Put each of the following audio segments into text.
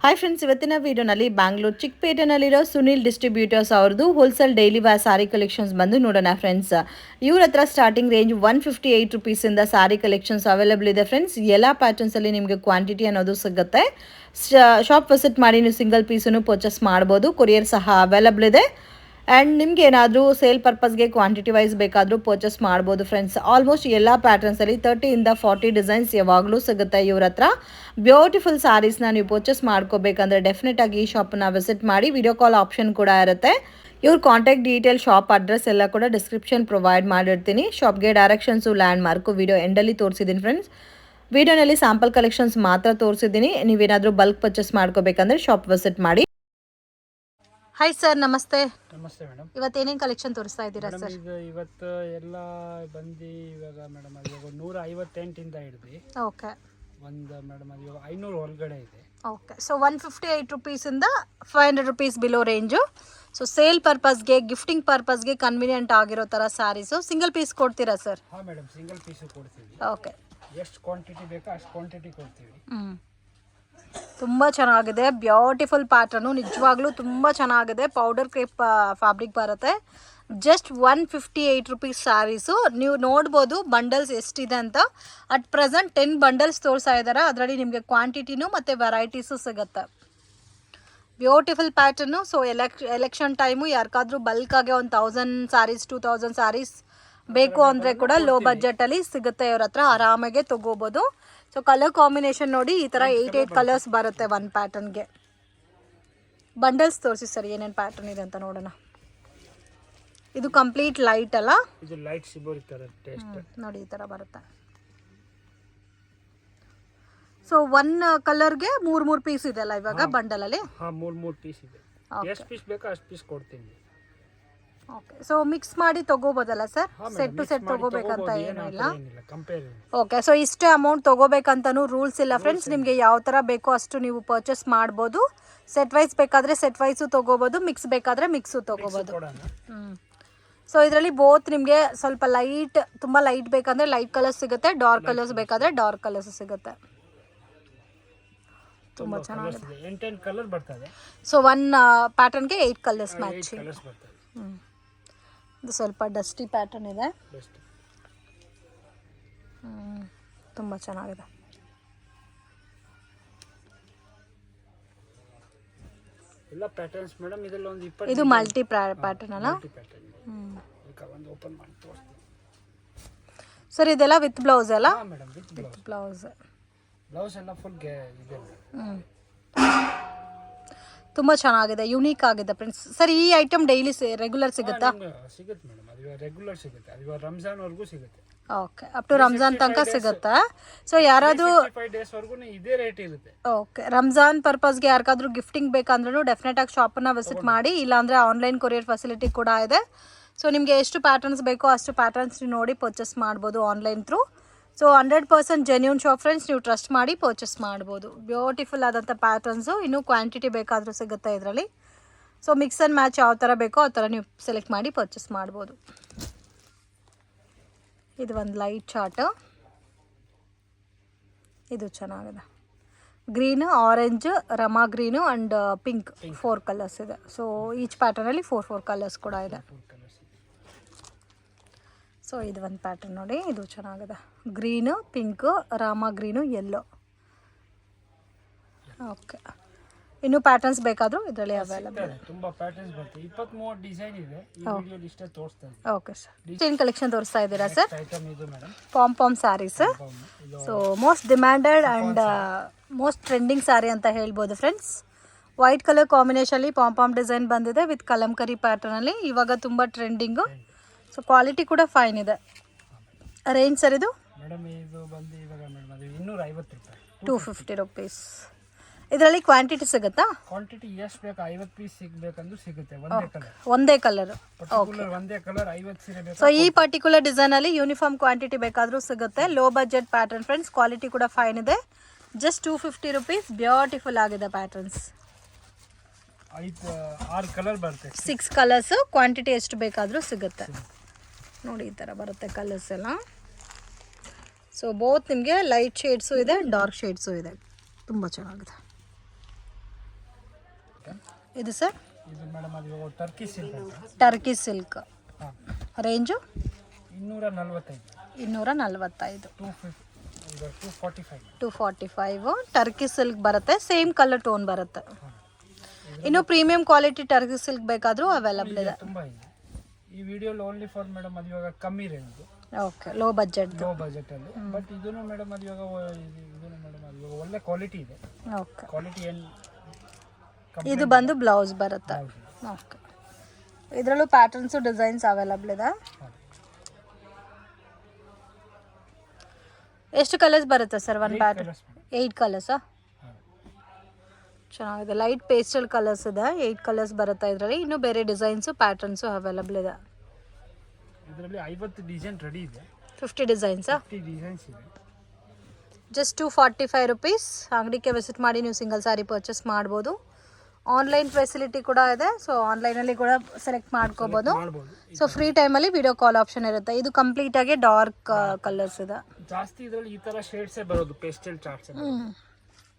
Hi friends, ಇವತ್ತಿನ ವಿಡಿಯೋನಲ್ಲಿ Bangalore ಚಿಕ್ಕಪೇಟೆನಲ್ಲಿರೋ Sunil distributors ಅವ್ರದ್ದು ಹೋಲ್ಸೇಲ್ ಡೈಲಿ ವೇರ್ ಸಾರಿ ಕಲೆಕ್ಷನ್ಸ್ ಬಂದು ನೋಡೋಣ ಫ್ರೆಂಡ್ಸ್. ಇವ್ರ ಹತ್ರ ಸ್ಟಾರ್ಟಿಂಗ್ ರೇಂಜ್ 158 ರುಪೀಸಿಂದ ಸಾರಿ ಕಲೆಕ್ಷನ್ಸ್ ಅವೈಲೇಬಲ್ ಇದೆ ಫ್ರೆಂಡ್ಸ್. ಎಲ್ಲ ಪ್ಯಾಟರ್ನ್ಸಲ್ಲಿ ನಿಮಗೆ ಕ್ವಾಂಟಿಟಿ ಅನ್ನೋದು ಸಿಗುತ್ತೆ. ಶಾಪ್ ವಿಸಿಟ್ ಮಾಡಿ ನೀವು ಸಿಂಗಲ್ ಪೀಸನ್ನು ಪರ್ಚೇಸ್ ಮಾಡ್ಬೋದು. ಕೊರಿಯರ್ ಸಹ ಅವೈಲೇಬಲ್ ಇದೆ. ಆ್ಯಂಡ್ ನಿಮ್ಗೆ ಏನಾದರೂ ಸೇಲ್ ಪರ್ಪಸ್ಗೆ ಕ್ವಾಂಟಿಟಿ ವೈಸ್ ಬೇಕಾದರೂ ಪರ್ಚೇಸ್ ಮಾಡ್ಬೋದು ಫ್ರೆಂಡ್ಸ್. ಆಲ್ಮೋಸ್ಟ್ ಎಲ್ಲ ಪ್ಯಾಟರ್ನ್ಸಲ್ಲಿ 30ಇಂದ 40 ಡಿಸೈನ್ಸ್ ಯಾವಾಗಲೂ ಸಿಗುತ್ತೆ ಇವ್ರ ಹತ್ರ. ಬ್ಯೂಟಿಫುಲ್ ಸ್ಯಾರೀಸ್ನ ನೀವು ಪರ್ಚೇಸ್ ಮಾಡ್ಕೋಬೇಕಂದ್ರೆ ಡೆಫಿನೆಟಾಗಿ ಈ ಶಾಪನ್ನ ವಿಸಿಟ್ ಮಾಡಿ. ವಿಡಿಯೋ ಕಾಲ್ ಆಪ್ಷನ್ ಕೂಡ ಇರುತ್ತೆ. ಇವ್ರ ಕಾಂಟ್ಯಾಕ್ಟ್ ಡೀಟೇಲ್, ಶಾಪ್ ಅಡ್ರೆಸ್ ಎಲ್ಲ ಕೂಡ ಡಿಸ್ಕ್ರಿಪ್ಷನ್ ಪ್ರೊವೈಡ್ ಮಾಡಿರ್ತೀನಿ. ಶಾಪ್ಗೆ ಡೈರೆಕ್ಷನ್ಸು, ಲ್ಯಾಂಡ್ ಮಾರ್ಕು ವಿಡಿಯೋ ಎಂಡಲ್ಲಿ ತೋರಿಸಿದ್ದೀನಿ ಫ್ರೆಂಡ್ಸ್. ವಿಡಿಯೋನಲ್ಲಿ ಸ್ಯಾಂಪಲ್ ಕಲೆಕ್ಷನ್ಸ್ ಮಾತ್ರ ತೋರಿಸಿದ್ದೀನಿ. ನೀವೇನಾದರೂ ಬಲ್ಕ್ ಪರ್ಚೇಸ್ ಮಾಡ್ಕೋಬೇಕಂದ್ರೆ ಶಾಪ್ ವಿಸಿಟ್ ಮಾಡಿ. ಹಾಯ್ ಸರ್, ನಮಸ್ತೆ. ನಮಸ್ತೆ ಮೇಡಮ್. ಇವತ್ತು ಏನೇನು ಕಲೆಕ್ಷನ್ ತೋರಿಸ್ತಾ ಇದ್ದೀರಾ ಸರ್? ಇವತ್ತು ಎಲ್ಲ ಬಂದು ಇವಾಗ ಮೇಡಮ್ ಅದು ಇವಾಗ 158ಇಂದ ಹಿಡಿದು ಓಕೆ ಒಂದು ಮೇಡಮ್ ಅದು ಇವಾಗ 500 ಒಳಗಡೆ ಇದೆ. ಓಕೆ, ಸೊ 158 ರುಪೀಸಿಂದ 500 rupees below range. So sale ಪರ್ಪಸ್ಗೆ, ಗಿಫ್ಟಿಂಗ್ ಪರ್ಪಸ್ಗೆ ಕನ್ವೀನಿಯೆಂಟ್ ಆಗಿರೋ ಥರ ಸ್ಯಾರೀಸು. ಸಿಂಗಲ್ ಪೀಸ್ ಕೊಡ್ತೀರಾ ಸರ್? ಹಾಂ ಮೇಡಮ್, ಸಿಂಗಲ್ ಪೀಸು ಕೊಡ್ತೀವಿ. ಓಕೆ, ಎಷ್ಟು ಕ್ವಾಂಟಿಟಿ ಬೇಕೋ ಅಷ್ಟು ಕ್ವಾಂಟಿಟಿ ಕೊಡ್ತೀವಿ. ತುಂಬ ಚೆನ್ನಾಗಿದೆ. ಬ್ಯೂಟಿಫುಲ್ ಪ್ಯಾಟರ್ನು, ನಿಜವಾಗ್ಲೂ ತುಂಬ ಚೆನ್ನಾಗಿದೆ. ಪೌಡರ್ ಕ್ರೇಪ್ ಫ್ಯಾಬ್ರಿಕ್ ಬರುತ್ತೆ. Just 158 rupees saris. ನೀವು ನೋಡ್ಬೋದು ಬಂಡಲ್ಸ್ ಎಷ್ಟಿದೆ ಅಂತ. ಅಟ್ ಪ್ರೆಸೆಂಟ್ 10 ಬಂಡಲ್ಸ್ ತೋರಿಸ್ತಾ ಇದ್ದಾರೆ. ಅದರಲ್ಲಿ ನಿಮಗೆ ಕ್ವಾಂಟಿಟಿನೂ ಮತ್ತು ವೆರೈಟೀಸು ಸಿಗುತ್ತೆ. Beautiful pattern. So election time ಯಾರಿಗಾದ್ರೂ ಬಲ್ಕಾಗೆ ಒಂದು 1000 ಸ್ಯಾರೀಸ್, 2000 ಸ್ಯಾರೀಸ್ ಬೇಕು ಅಂದರೆ ಕೂಡ ಲೋ ಬಜೆಟಲ್ಲಿ ಸಿಗುತ್ತೆ ಇವ್ರ ಹತ್ರ. ಆರಾಮಾಗೆ ತೊಗೋಬೋದು. ಸೊ ಕಲರ್ ಕಾಂಬಿನೇಷನ್ ನೋಡಿ, ಈ ಥರ 8 ಕಲರ್ಸ್ ಬರುತ್ತೆ ಒಂದು ಪ್ಯಾಟರ್ನ್ಗೆ. ಬಂಡಲ್ಸ್ ತೋರಿಸಿ ಸರ್, ಏನೇನು ಪ್ಯಾಟರ್ನ್ ಇದೆ ಅಂತ ನೋಡೋಣ. ಇದು ಕಂಪ್ಲೀಟ್ ಲೈಟ್ ಅಲ್ಲ? ಇದು ಲೈಟ್ ಸಿಬೋರಿ ತರ ಟೇಸ್ಟ್ ನೋಡಿ, ಈ ಥರ ಬರುತ್ತೆ. ಸೊ ಒನ್ ಕಲರ್ಗೆ 3 ಪೀಸ್ ಇದೆ ಅಲ್ಲ ಇವಾಗ ಬಂಡಲಲ್ಲಿ? ಹಾಂ, 3 ಪೀಸ್ ಇದೆ. ಎಷ್ಟು ಪೀಸ್ ಬೇಕೋ ಅಷ್ಟು ಪೀಸ್ ಕೊಡ್ತೀನಿ. ಓಕೆ, ಸೊ ಮಿಕ್ಸ್ ಮಾಡಿ ತೊಗೋಬೋದಲ್ಲ ಸರ್? ಸೆಟ್ ಟು ಸೆಟ್ ತೊಗೋಬೇಕಂತ ಏನೂ ಇಲ್ಲ. ಓಕೆ, ಸೊ ಇಷ್ಟೇ ಅಮೌಂಟ್ ತೊಗೋಬೇಕಂತನೂ ರೂಲ್ಸ್ ಇಲ್ಲ ಫ್ರೆಂಡ್ಸ್. ನಿಮಗೆ ಯಾವ ಥರ ಬೇಕೋ ಅಷ್ಟು ನೀವು ಪರ್ಚೇಸ್ ಮಾಡ್ಬೋದು. ಸೆಟ್ ವೈಸ್ ಬೇಕಾದರೆ ಸೆಟ್ ವೈಸು ತೊಗೋಬೋದು, ಮಿಕ್ಸ್ ಬೇಕಾದರೆ ಮಿಕ್ಸು ತೊಗೋಬೋದು. ಸೊ ಇದರಲ್ಲಿ ಬೋತ್ ನಿಮಗೆ ಸ್ವಲ್ಪ ಲೈಟ್, ತುಂಬ ಲೈಟ್ ಬೇಕಂದರೆ ಲೈಟ್ ಕಲರ್ಸ್ ಸಿಗುತ್ತೆ, ಡಾರ್ಕ್ ಕಲರ್ಸ್ ಬೇಕಾದರೆ ಡಾರ್ಕ್ ಕಲರ್ಸ್ ಸಿಗುತ್ತೆ. ತುಂಬ ಚೆನ್ನಾಗಿದೆ. 8 ಕಲರ್ ಬರ್ತದೆ. ಸೊ ಒನ್ ಪ್ಯಾಟರ್ನ್ಗೆ 8 ಕಲರ್ಸ್ ಮ್ಯಾಚಿಂಗ್. ಇದು ಸ್ವಲ್ಪ ಡಸ್ಟಿ ಪ್ಯಾಟರ್ನ್ ಇದೆ. ತುಂಬ ಚೆನ್ನಾಗಿದೆ. ಎಲ್ಲ ಪ್ಯಾಟರ್ನ್ಸ್ ಮೇಡಮ್. ಇದರಲ್ಲಿ ಒಂದು 20. ಇದು ಮಲ್ಟಿ ಪ್ಯಾಟರ್ನ್ ಅಲ್ಲ? ಒಂದು ಓಪನ್ ಮಾಡಿ ತೋರಿಸ್ತೀನಿ ಸರ್. ಇದೆಲ್ಲ ವಿತ್ ಬ್ಲೌಸ್ ಅಲ್ಲ? Madam, with blouse. ಬ್ಲೌಸ್ ಎಲ್ಲ ಫುಲ್ ಇದೆ. ತುಂಬ ಚೆನ್ನಾಗಿದೆ, ಯುನೀಕ್ ಆಗಿದೆ ಫ್ರೆಂಡ್ಸ್. ಸರ್, ಈ ಐಟಮ್ ಡೈಲಿ ರೆಗ್ಯುಲರ್ ಸಿಗುತ್ತಾ? ಸಿಗುತ್ತೆ ಮೇಡಮ್, ಅದು ರೆಗ್ಯುಲರ್ ಸಿಗುತ್ತೆ. ಅದು ರಂಜಾನ್ ವರೆಗೂ ಸಿಗುತ್ತೆ. ಓಕೆ, ಅಪ್ ಟು ರಂಜಾನ್ ತನಕ ಸಿಗುತ್ತಾ? ಸೊ ಯಾರಾದರೂ 5 ಡೇಸ್ ವರೆಗೂ ಇದೇ ರೇಟ್ ಇರುತ್ತೆ. ಓಕೆ, ರಂಜಾನ್ ಪರ್ಪಸ್ಗೆ ಯಾರಿಗಾದ್ರೂ ಗಿಫ್ಟಿಂಗ್ ಬೇಕಂದ್ರೂ ಡೆಫಿನೆಟಾಗಿ ಶಾಪನ್ನು ವಿಸಿಟ್ ಮಾಡಿ. ಇಲ್ಲಾಂದರೆ ಆನ್ಲೈನ್ ಕೊರಿಯರ್ ಫೆಸಿಲಿಟಿ ಕೂಡ ಇದೆ. ಸೊ ನಿಮಗೆ ಎಷ್ಟು ಪ್ಯಾಟರ್ನ್ಸ್ ಬೇಕೋ ಅಷ್ಟು ಪ್ಯಾಟರ್ನ್ಸ್ ನೋಡಿ ಪರ್ಚೇಸ್ ಮಾಡ್ಬೋದು online through. So 100% genuine shop friends. ನೀವು ಟ್ರಸ್ಟ್ ಮಾಡಿ ಪರ್ಚೇಸ್ ಮಾಡ್ಬೋದು. ಬ್ಯೂಟಿಫುಲ್ ಆದಂಥ ಪ್ಯಾಟರ್ನ್ಸು. ಇನ್ನೂ ಕ್ವಾಂಟಿಟಿ ಬೇಕಾದರೂ ಸಿಗುತ್ತೆ ಇದರಲ್ಲಿ. ಸೊ ಮಿಕ್ಸ್ ಆ್ಯಂಡ್ ಮ್ಯಾಚ್ ಯಾವ ಥರ ಬೇಕೋ ಆ ಥರ ನೀವು ಸೆಲೆಕ್ಟ್ ಮಾಡಿ ಪರ್ಚೇಸ್ ಮಾಡ್ಬೋದು. ಇದು ಒಂದು ಲೈಟ್ ಚಾರ್ಟ್. ಇದು ಚೆನ್ನಾಗಿದೆ. Green, orange, rama green and pink 4 colours ಇದೆ. ಸೊ ಈಚ್ ಪ್ಯಾಟರ್ನಲ್ಲಿ 4 ಕಲರ್ಸ್ ಕೂಡ ಇದೆ. ಸೊ ಇದು ಒಂದು ಪ್ಯಾಟರ್ನ್ ನೋಡಿ, ಇದು ಚೆನ್ನಾಗಿದೆ. Green, pink, rama green, yellow. Okay, ಇನ್ನೂ ಪ್ಯಾಟರ್ನ್ಸ್ ಬೇಕಾದರೂ ಇದರಲ್ಲಿ ಅವೈಲೇಬಲ್. ತುಂಬಾ ಪ್ಯಾಟರ್ನ್ಸ್ ಬರುತ್ತೆ. 23 ಡಿಸೈನ್ ಇದೆ. ಈ ವಿಡಿಯೋಲಿ ಇಷ್ಟೇ ತೋರಿಸ್ತಾ ಇದ್ದೀನಿ. ಓಕೆ ಸರ್, ಏನು ಕಲೆಕ್ಷನ್ ತೋರಿಸ್ತಾ ಇದ್ದೀರಾ ಸರ್? ಐಟಮ್ ಇದು madam, palm saris. So most demanded and most trending sari ಅಂತ ಹೇಳ್ಬೋದು ಫ್ರೆಂಡ್ಸ್. ವೈಟ್ ಕಲರ್ ಕಾಂಬಿನೇಷನಲ್ಲಿ ಪಾಮ್ ಡಿಸೈನ್ ಬಂದಿದೆ ವಿತ್ ಕಲಂಕರಿ ಪ್ಯಾಟರ್ನಲ್ಲಿ. ಇವಾಗ ತುಂಬ ಟ್ರೆಂಡಿಂಗು. ಸೊ ಕ್ವಾಲಿಟಿ ಕೂಡ ಫೈನ್ ಇದೆ. ರೇಂಜ್ ಸರ್ ಇದು? ಮೇಡಮ್, ಇದು ಬಂದು ಇವಾಗ ಮೇಡಮ್ ಅದು 250 ರೂಪಾಯಿ. 250 ರುಪೀಸ್. ಇದರಲ್ಲಿ ಕ್ವಾಂಟಿಟಿ ಸಿಗುತ್ತಾ? ಕ್ವಾಂಟಿಟಿ ಎಷ್ಟು ಬೇಕು? 50 ಪೀಸ್ ಸಿಗಬೇಕಂದ್ರೂ ಸಿಗುತ್ತೆ. ಒಂದೇ ಕಲರ್. ಒಂದೇ ಕಲರ್. ಓಕೆ, ಒಂದೇ ಕಲರ್ 50 ಸೀರೆ ಬೇಕು. ಸೊ ಈ ಪರ್ಟಿಕ್ಯುಲರ್ ಡಿಸೈನಲ್ಲಿ ಯೂನಿಫಾರ್ಮ್ ಕ್ವಾಂಟಿಟಿ ಬೇಕಾದರೂ ಸಿಗುತ್ತೆ. Low budget pattern friends. Quality ಕೂಡ ಫೈನ್ ಇದೆ. Just 250 rupees. ಬ್ಯೂಟಿಫುಲ್ ಆಗಿದೆ ಪ್ಯಾಟರ್ನ್ಸ್. 6 ಕಲರ್ ಬರುತ್ತೆ. 6 ಕಲರ್ಸು. ಕ್ವಾಂಟಿಟಿ ಎಷ್ಟು ಬೇಕಾದರೂ ಸಿಗುತ್ತೆ ನೋಡಿ. ಈ ಥರ ಬರುತ್ತೆ ಕಲರ್ಸ್ ಎಲ್ಲ. ಸೊ ಬೋತ್ ನಿಮಗೆ ಲೈಟ್ ಶೇಡ್ಸು ಇದೆ, ಡಾರ್ಕ್ ಶೇಡ್ಸು ಇದೆ. ತುಂಬ ಚೆನ್ನಾಗಿದೆ. ಬರುತ್ತೆ. ಇದು ಸರ್ ಇದು ಮೇಡಮ್ ಅದು ಇವಾಗ ಟರ್ಕಿ ಸಿಲ್ಕ್ ಅಂತ. ಟರ್ಕಿ ಸಿಲ್ಕ್ ಹಾಂ, ರೇಂಜು 245. 245. 245. 245 ಟರ್ಕಿ ಸಿಲ್ಕ್ ಬರುತ್ತೆ, ಸೇಮ್ ಕಲರ್ ಟೋನ್ ಬರುತ್ತೆ. ಇನ್ನು ಪ್ರೀಮಿಯಂ ಕ್ವಾಲಿಟಿ ಟರ್ಕಿ ಸಿಲ್ಕ್ ಬೇಕಾದರೂ ಅವೈಲಬಲ್ ಇದೆ. ತುಂಬ ಇದೆ ಈ ವಿಡಿಯೋಲಿ ಓನ್ಲಿ ಫಾರ್ ಮೇಡಮ್ ಅದು ಇವಾಗ ಕಮ್ಮಿ ರೇಂಜ್, ಓಕೆ, ಲೋ ಬಜೆಟ್. ಬಜೆಟಲ್ಲಿ. ಬಟ್ ಇದನ್ನು ಮೇಡಮ್ ಅದು ಇವಾಗ ಇದನ್ನು ಮೇಡಮ್ ಅದು ಇವಾಗ ಒಳ್ಳೆ ಕ್ವಾಲಿಟಿ ಇದೆ. ಓಕೆ, ಕ್ವಾಲಿಟಿ ಏನು ಇದು ಬಂದು ಬ್ಲೌಸ್ ಬರುತ್ತೆ. ಓಕೆ, ಇದರಲ್ಲೂ ಪ್ಯಾಟರ್ನ್ಸು ಡಿಸೈನ್ಸ್ ಅವೈಲಬಲ್ ಇದೆ. ಎಷ್ಟು ಕಲರ್ಸ್ ಬರುತ್ತೆ ಸರ್ ಒಂದು ಪ್ಯಾಟರ್ನ್? 8 ಕಲರ್ಸಾ? ಚೆನ್ನಾಗಿದೆ, ಲೈಟ್ ಪೇಸ್ಟಲ್ ಕಲರ್ಸ್ ಇದೆ. 8 ಕಲರ್ಸ್ ಬರುತ್ತೆ ಇದರಲ್ಲಿ. ಇನ್ನೂ ಬೇರೆ ಡಿಸೈನ್ಸು ಪ್ಯಾಟರ್ನ್ಸು ಅವೈಲಬಲ್ ಇದೆ. ಇದರಲ್ಲಿ 50 ಡಿಸೈನ್ ರೆಡಿ ಇದೆ. 50 ಡಿಸೈನ್ಸಾ? 50 ಡಿಸೈನ್ಸ್ ಇದೆ. Just 245 rupees. ಅಂಗಡಿಗೆ ವಿಸಿಟ್ ಮಾಡಿ ನೀವು ಸಿಂಗಲ್ ಸ್ಯಾರಿ ಪರ್ಚೇಸ್ ಮಾಡ್ಬೋದು. ಆನ್ಲೈನ್ ಫೆಸಿಲಿಟಿ ಕೂಡ ಇದೆ, ಸೊ ಆನ್ಲೈನಲ್ಲಿ ಕೂಡ ಸೆಲೆಕ್ಟ್ ಮಾಡ್ಕೋಬೋದು. ಸೊ ಫ್ರೀ ಟೈಮಲ್ಲಿ ವಿಡಿಯೋ ಕಾಲ್ ಆಪ್ಷನ್ ಇರುತ್ತೆ. ಇದು ಕಂಪ್ಲೀಟಾಗಿ ಡಾರ್ಕ್ ಕಲರ್ಸ್ ಇದೆ. ಜಾಸ್ತಿ ಇದರಲ್ಲಿ ಈ ಥರ ಶೇಡ್ಸೇ ಬರೋದು, ಪೇಸ್ಟಲ್ ಚಾರ್ಟ್ಸ್.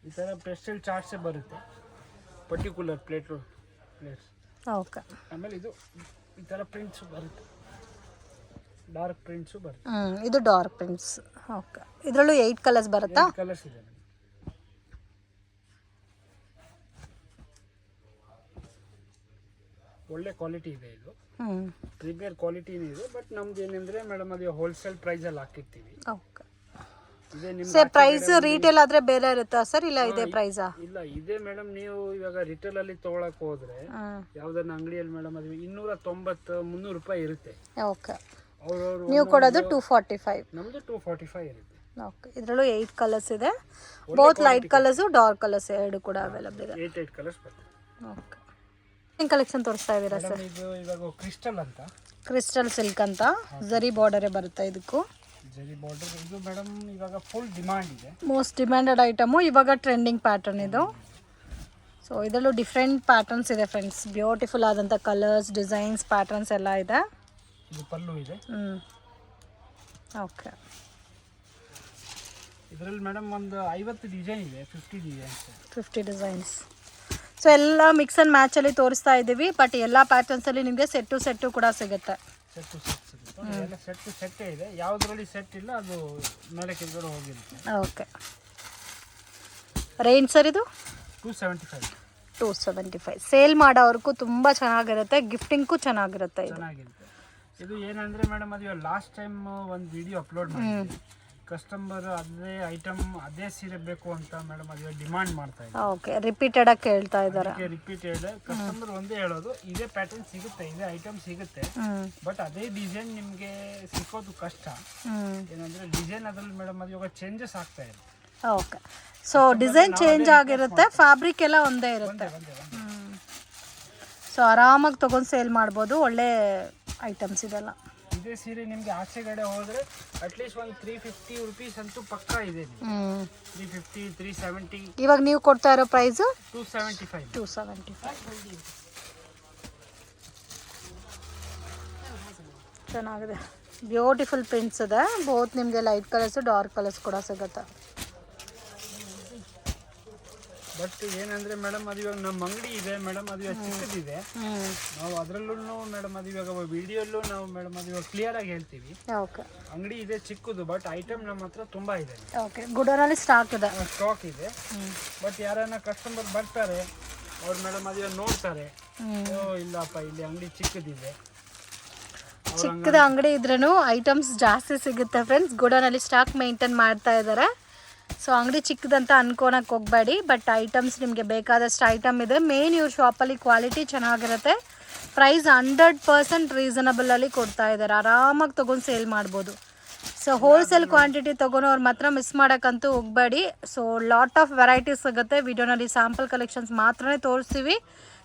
ಈ ಥರ ಪೇಸ್ಟಲ್ ಚಾರ್ಟ್ಸೇ ಬರುತ್ತೆ, ಪರ್ಟಿಕ್ಯುಲರ್ ಪ್ಲೇಟ್ಸ್. ಓಕೆ, ಆಮೇಲೆ ಇದು ಈ ಥರ ಪ್ರಿಂಟ್ಸು ಬರುತ್ತೆ, ಡಾರ್ಕ್ ಪ್ರಿಂಟ್ಸು ಬರುತ್ತೆ. ಇದು ಡಾರ್ಕ್ ಪ್ರಿಂಟ್ಸ್. ಓಕೆ, ಇದರಲ್ಲೂ 8 ಕಲರ್ಸ್ ಬರುತ್ತಾ? ಕಲರ್ಸ್ ಇದೆ. ಒಳ್ಳೆ ಕ್ವಾಲಿಟಿ ಇದೆ, ಇದು ಪ್ರೀಮಿಯರ್ ಕ್ವಾಲಿಟಿನೇ ಇದೆ. ಬಟ್ ನಮ್ದು ಏನಂದ್ರೆ ಮೇಡಮ್ ಅದು ಹೋಲ್ಸೇಲ್ ಪ್ರೈಸಲ್ಲಿ ಹಾಕಿರ್ತೀವಿ. ಓಕೆ, ಇದೇ ನಿಮ್ಮ ಸರ್ ಪ್ರೈಸ್ ರೀಟೇಲ್ ಆದ್ರೆ ಬೇರೆ ಇರುತ್ತಾ ಸರ್, ಇಲ್ಲ ಇದೇ ಪ್ರೈಸಾ? ಇಲ್ಲ, ಇದೇ ಮೇಡಮ್. ನೀವು ಇವಾಗ ರಿಟೇಲ್ ಅಲ್ಲಿ ತಗೊಳಕ್ ಹೋದ್ರೆ ಯಾವ್ದನ್ನ ಅಂಗಡಿಯಲ್ಲಿ ಮೇಡಮ್ ಅದು 290-300 ರೂಪಾಯಿ ಇರುತ್ತೆ. ಓಕೆ, ಅವ್ರವ್ರು ನೀವು ಕೊಡೋದು 245. ನಮ್ದು 245 ಇರುತ್ತೆ. ಓಕೆ, ಇದರಲ್ಲೂ 8 ಕಲರ್ಸ್ ಇದೆ. Both light colours dark colours ಎರಡು ಕೂಡ ಅವೈಲಬಲ್ ಇದೆ. 8 ಕಲರ್ಸ್ ಬರ್ತದೆ. ಓಕೆ, ಏನು ಕಲೆಕ್ಷನ್ ತೋರಿಸ್ತಾ ಇದ್ದೀರಾ ಸರ್? ಇದು ಇವಾಗ ಕ್ರಿಸ್ಟಲ್ ಅಂತ, ಕ್ರಿಸ್ಟಲ್ ಸಿಲ್ಕ್ ಅಂತ ಜರಿ ಬಾರ್ಡರೇ ಬರುತ್ತೆ ಇದಕ್ಕೂ. ಜರಿ ಬಾರ್ಡರ್. ಇದು ಮೇಡಮ್ ಇವಾಗ ಫುಲ್ ಡಿಮಾಂಡ್ ಇದೆ, ಮೋಸ್ಟ್ ಡಿಮ್ಯಾಂಡೆಡ್ ಐಟಮು, ಇವಾಗ ಟ್ರೆಂಡಿಂಗ್ ಪ್ಯಾಟರ್ನ್ ಇದು. ಸೊ ಇದರಲ್ಲೂ ಡಿಫ್ರೆಂಟ್ ಪ್ಯಾಟರ್ನ್ಸ್ ಇದೆ ಫ್ರೆಂಡ್ಸ್. ಬ್ಯೂಟಿಫುಲ್ ಆದಂಥ ಕಲರ್ಸ್, ಡಿಸೈನ್ಸ್, ಪ್ಯಾಟರ್ನ್ಸ್ ಎಲ್ಲ ಇದೆ. ಇದು ಪಲ್ಲು ಇದೆ. ಓಕೆ, ಇದರಲ್ಲಿ ಮೇಡಮ್ ಒಂದು 50 ಡಿಸೈನ್ ಇದೆ. 50 ಡಿಸೈನ್ಸ್. ಸೊ ಎಲ್ಲ ಮಿಕ್ಸ್ ಆ್ಯಂಡ್ ಮ್ಯಾಚಲ್ಲಿ ತೋರಿಸ್ತಾ ಇದ್ದೀವಿ. ಬಟ್ ಎಲ್ಲ ಪ್ಯಾಟರ್ನ್ಸಲ್ಲಿ ನಿಮಗೆ ಸೆಟ್ಟು ಕೂಡ ಸಿಗುತ್ತೆ. ಸೆಟ್ಟೇ ಇದೆ. ಯಾವುದರಲ್ಲಿ ಸೆಟ್ ಇಲ್ಲ ಅದು ಮೇಲೆ ಕೆಳಗಡೆ ಹೋಗಿರುತ್ತೆ. ಓಕೆ, ರೇಂಜ್ ಸರ್ ಇದು 275. 275. ಸೇಲ್ ಮಾಡೋವ್ರಿಗೂ ತುಂಬ ಚೆನ್ನಾಗಿರುತ್ತೆ, ಗಿಫ್ಟಿಂಗ್ಗೂ ಚೆನ್ನಾಗಿರುತ್ತೆ ಇದು. ಇದು ಏನಂದ್ರೆ ಮೇಡಮ್ ಅದು ಲಾಸ್ಟ್ ಟೈಮ್ ಒಂದು ವಿಡಿಯೋ ಅಪ್ಲೋಡ್ ಮಾಡಿದ್ವಿ. ಕಸ್ಟಮರ್ ಅದೇ ಐಟಮ್ ಅದೇ ಸೀರೆ ಬೇಕು ಅಂತ ಮೇಡಮ್ ಅದು ಡಿಮಾಂಡ್ ಮಾಡ್ತಾ ಇದ್ದಾರೆ. ಓಕೆ, ರಿಪೀಟೆಡ್ ಆಗಿ ಕೇಳ್ತಾ ಇದ್ದಾರೆ. ರಿಪೀಟೆಡ್ ಕಸ್ಟಮರ್ ಒಂದೇ ಹೇಳೋದು, ಇದೇ ಪ್ಯಾಟರ್ನ್ ಸಿಗುತ್ತೆ, ಇದೇ ಐಟಮ್ ಸಿಗುತ್ತೆ, ಬಟ್ ಅದೇ ಡಿಸೈನ್ ನಿಮಗೆ ಸಿಕ್ಕೋದು ಕಷ್ಟ. ಏನಂದ್ರೆ ಡಿಸೈನ್ ಅದ್ರಲ್ಲಿ ಮೇಡಮ್ ಅದು ಇವಾಗ ಚೇಂಜಸ್ ಆಗ್ತಾ ಇದೆ. ಓಕೆ, ಸೊ ಡಿಸೈನ್ ಚೇಂಜ್ ಆಗಿರುತ್ತೆ, ಫ್ಯಾಬ್ರಿಕ್ ಎಲ್ಲ ಒಂದೇ ಇರುತ್ತೆ. ಸೊ ಆರಾಮಾಗಿ ತೊಗೊಂಡು ಸೇಲ್ ಮಾಡ್ಬೋದು. ಒಳ್ಳೆ ಐಟಮ್ಸ್ ಇದೆಲ್ಲ. ಇದೇ ಸೀರೆ ನಿಮಗೆ ಆಚೆಗಡೆ ಹೋದ್ರೆ ಅಟ್ಲೀಸ್ಟ್ ಒಂದು 350 ರುಪೀಸ್ ಅಂತೂ ಪಕ್ಕ ಇದೆ. 350, 370. ಇವಾಗ ನೀವು ಕೊಡ್ತಾ ಇರೋ ಪ್ರೈಸು 275. 275. ಚೆನ್ನಾಗಿದೆ, ಬ್ಯೂಟಿಫುಲ್ ಪ್ರಿಂಟ್ಸ್ ಇದೆ. ಬೋತ್ ನಿಮಗೆ ಲೈಟ್ ಕಲರ್ಸು ಡಾರ್ಕ್ ಕಲರ್ಸ್ ಕೂಡ ಸಿಗುತ್ತೆ. ಬಟ್ ಏನಂದ್ರೆ ಮೇಡಮ್ ಅದು ಇವಾಗ ನಮ್ಮ ಅಂಗಡಿ ಇದೆ ಮೇಡಮ್, ಅದು ಇವಾಗ ಚಿಕ್ಕದಿದೆ. ನಾವು ಅದರಲ್ಲೂ ಮೇಡಮ್ ಅದು ಇವಾಗ ವಿಡಿಯೋಲ್ಲೂ ನಾವು ಮೇಡಮ್ ಅದು ಇವಾಗ ಕ್ಲಿಯರ್ ಆಗಿ ಹೇಳ್ತೀವಿ. ಓಕೆ, ಅಂಗಡಿ ಇದೆ ಚಿಕ್ಕದು, ಬಟ್ ಐಟಮ್ ನಮ್ಮ ಹತ್ರ ತುಂಬಾ ಇದೆ. ಓಕೆ, ಗುಡೋನಲ್ಲಿ ಸ್ಟಾಕ್ ಇದೆ. ಬಟ್ ಯಾರನ್ನ ಕಸ್ಟಮರ್ ಬರ್ತಾರೆ ಅವ್ರು ಮೇಡಮ್ ಅದು ಇವಾಗ ನೋಡ್ತಾರೆ, ಇಲ್ಲಪ್ಪ ಇಲ್ಲಿ ಅಂಗಡಿ ಚಿಕ್ಕದಿದೆ. ಚಿಕ್ಕದ ಅಂಗಡಿ ಇದ್ರೂ ಐಟಮ್ಸ್ ಜಾಸ್ತಿ ಸಿಗುತ್ತೆ ಫ್ರೆಂಡ್ಸ್. ಗುಡೋನಲ್ಲಿ ಸ್ಟಾಕ್ ಮೇಂಟೈನ್ ಮಾಡ್ತಾ ಇದ್ದಾರೆ. ಸೊ ಅಂಗಡಿ ಚಿಕ್ಕದಂತ ಅನ್ಕೊಳಕ್ಕೆ ಹೋಗಬೇಡಿ, ಬಟ್ ಐಟಮ್ಸ್ ನಿಮಗೆ ಬೇಕಾದಷ್ಟು ಐಟಮ್ ಇದೆ. ಮೇನ್ ಇವ್ರ ಶಾಪಲ್ಲಿ ಕ್ವಾಲಿಟಿ ಚೆನ್ನಾಗಿರುತ್ತೆ, ಪ್ರೈಸ್ 100% ರೀಸನಬಲಲ್ಲಿ ಕೊಡ್ತಾ ಇದ್ದಾರೆ. ಆರಾಮಾಗಿ ತೊಗೊಂಡು ಸೇಲ್ ಮಾಡ್ಬೋದು. ಸೊ ಹೋಲ್ಸೇಲ್ ಕ್ವಾಂಟಿಟಿ ತೊಗೊಳೋರು ಮಾತ್ರ ಮಿಸ್ ಮಾಡೋಕ್ಕಂತೂ ಹೋಗಬೇಡಿ. ಸೊ ಲಾಟ್ ಆಫ್ ವೆರೈಟೀಸ್ ಸಿಗುತ್ತೆ. ವಿಡಿಯೋನಲ್ಲಿ ಸ್ಯಾಂಪಲ್ ಕಲೆಕ್ಷನ್ಸ್ ಮಾತ್ರನೇ ತೋರಿಸ್ತೀವಿ.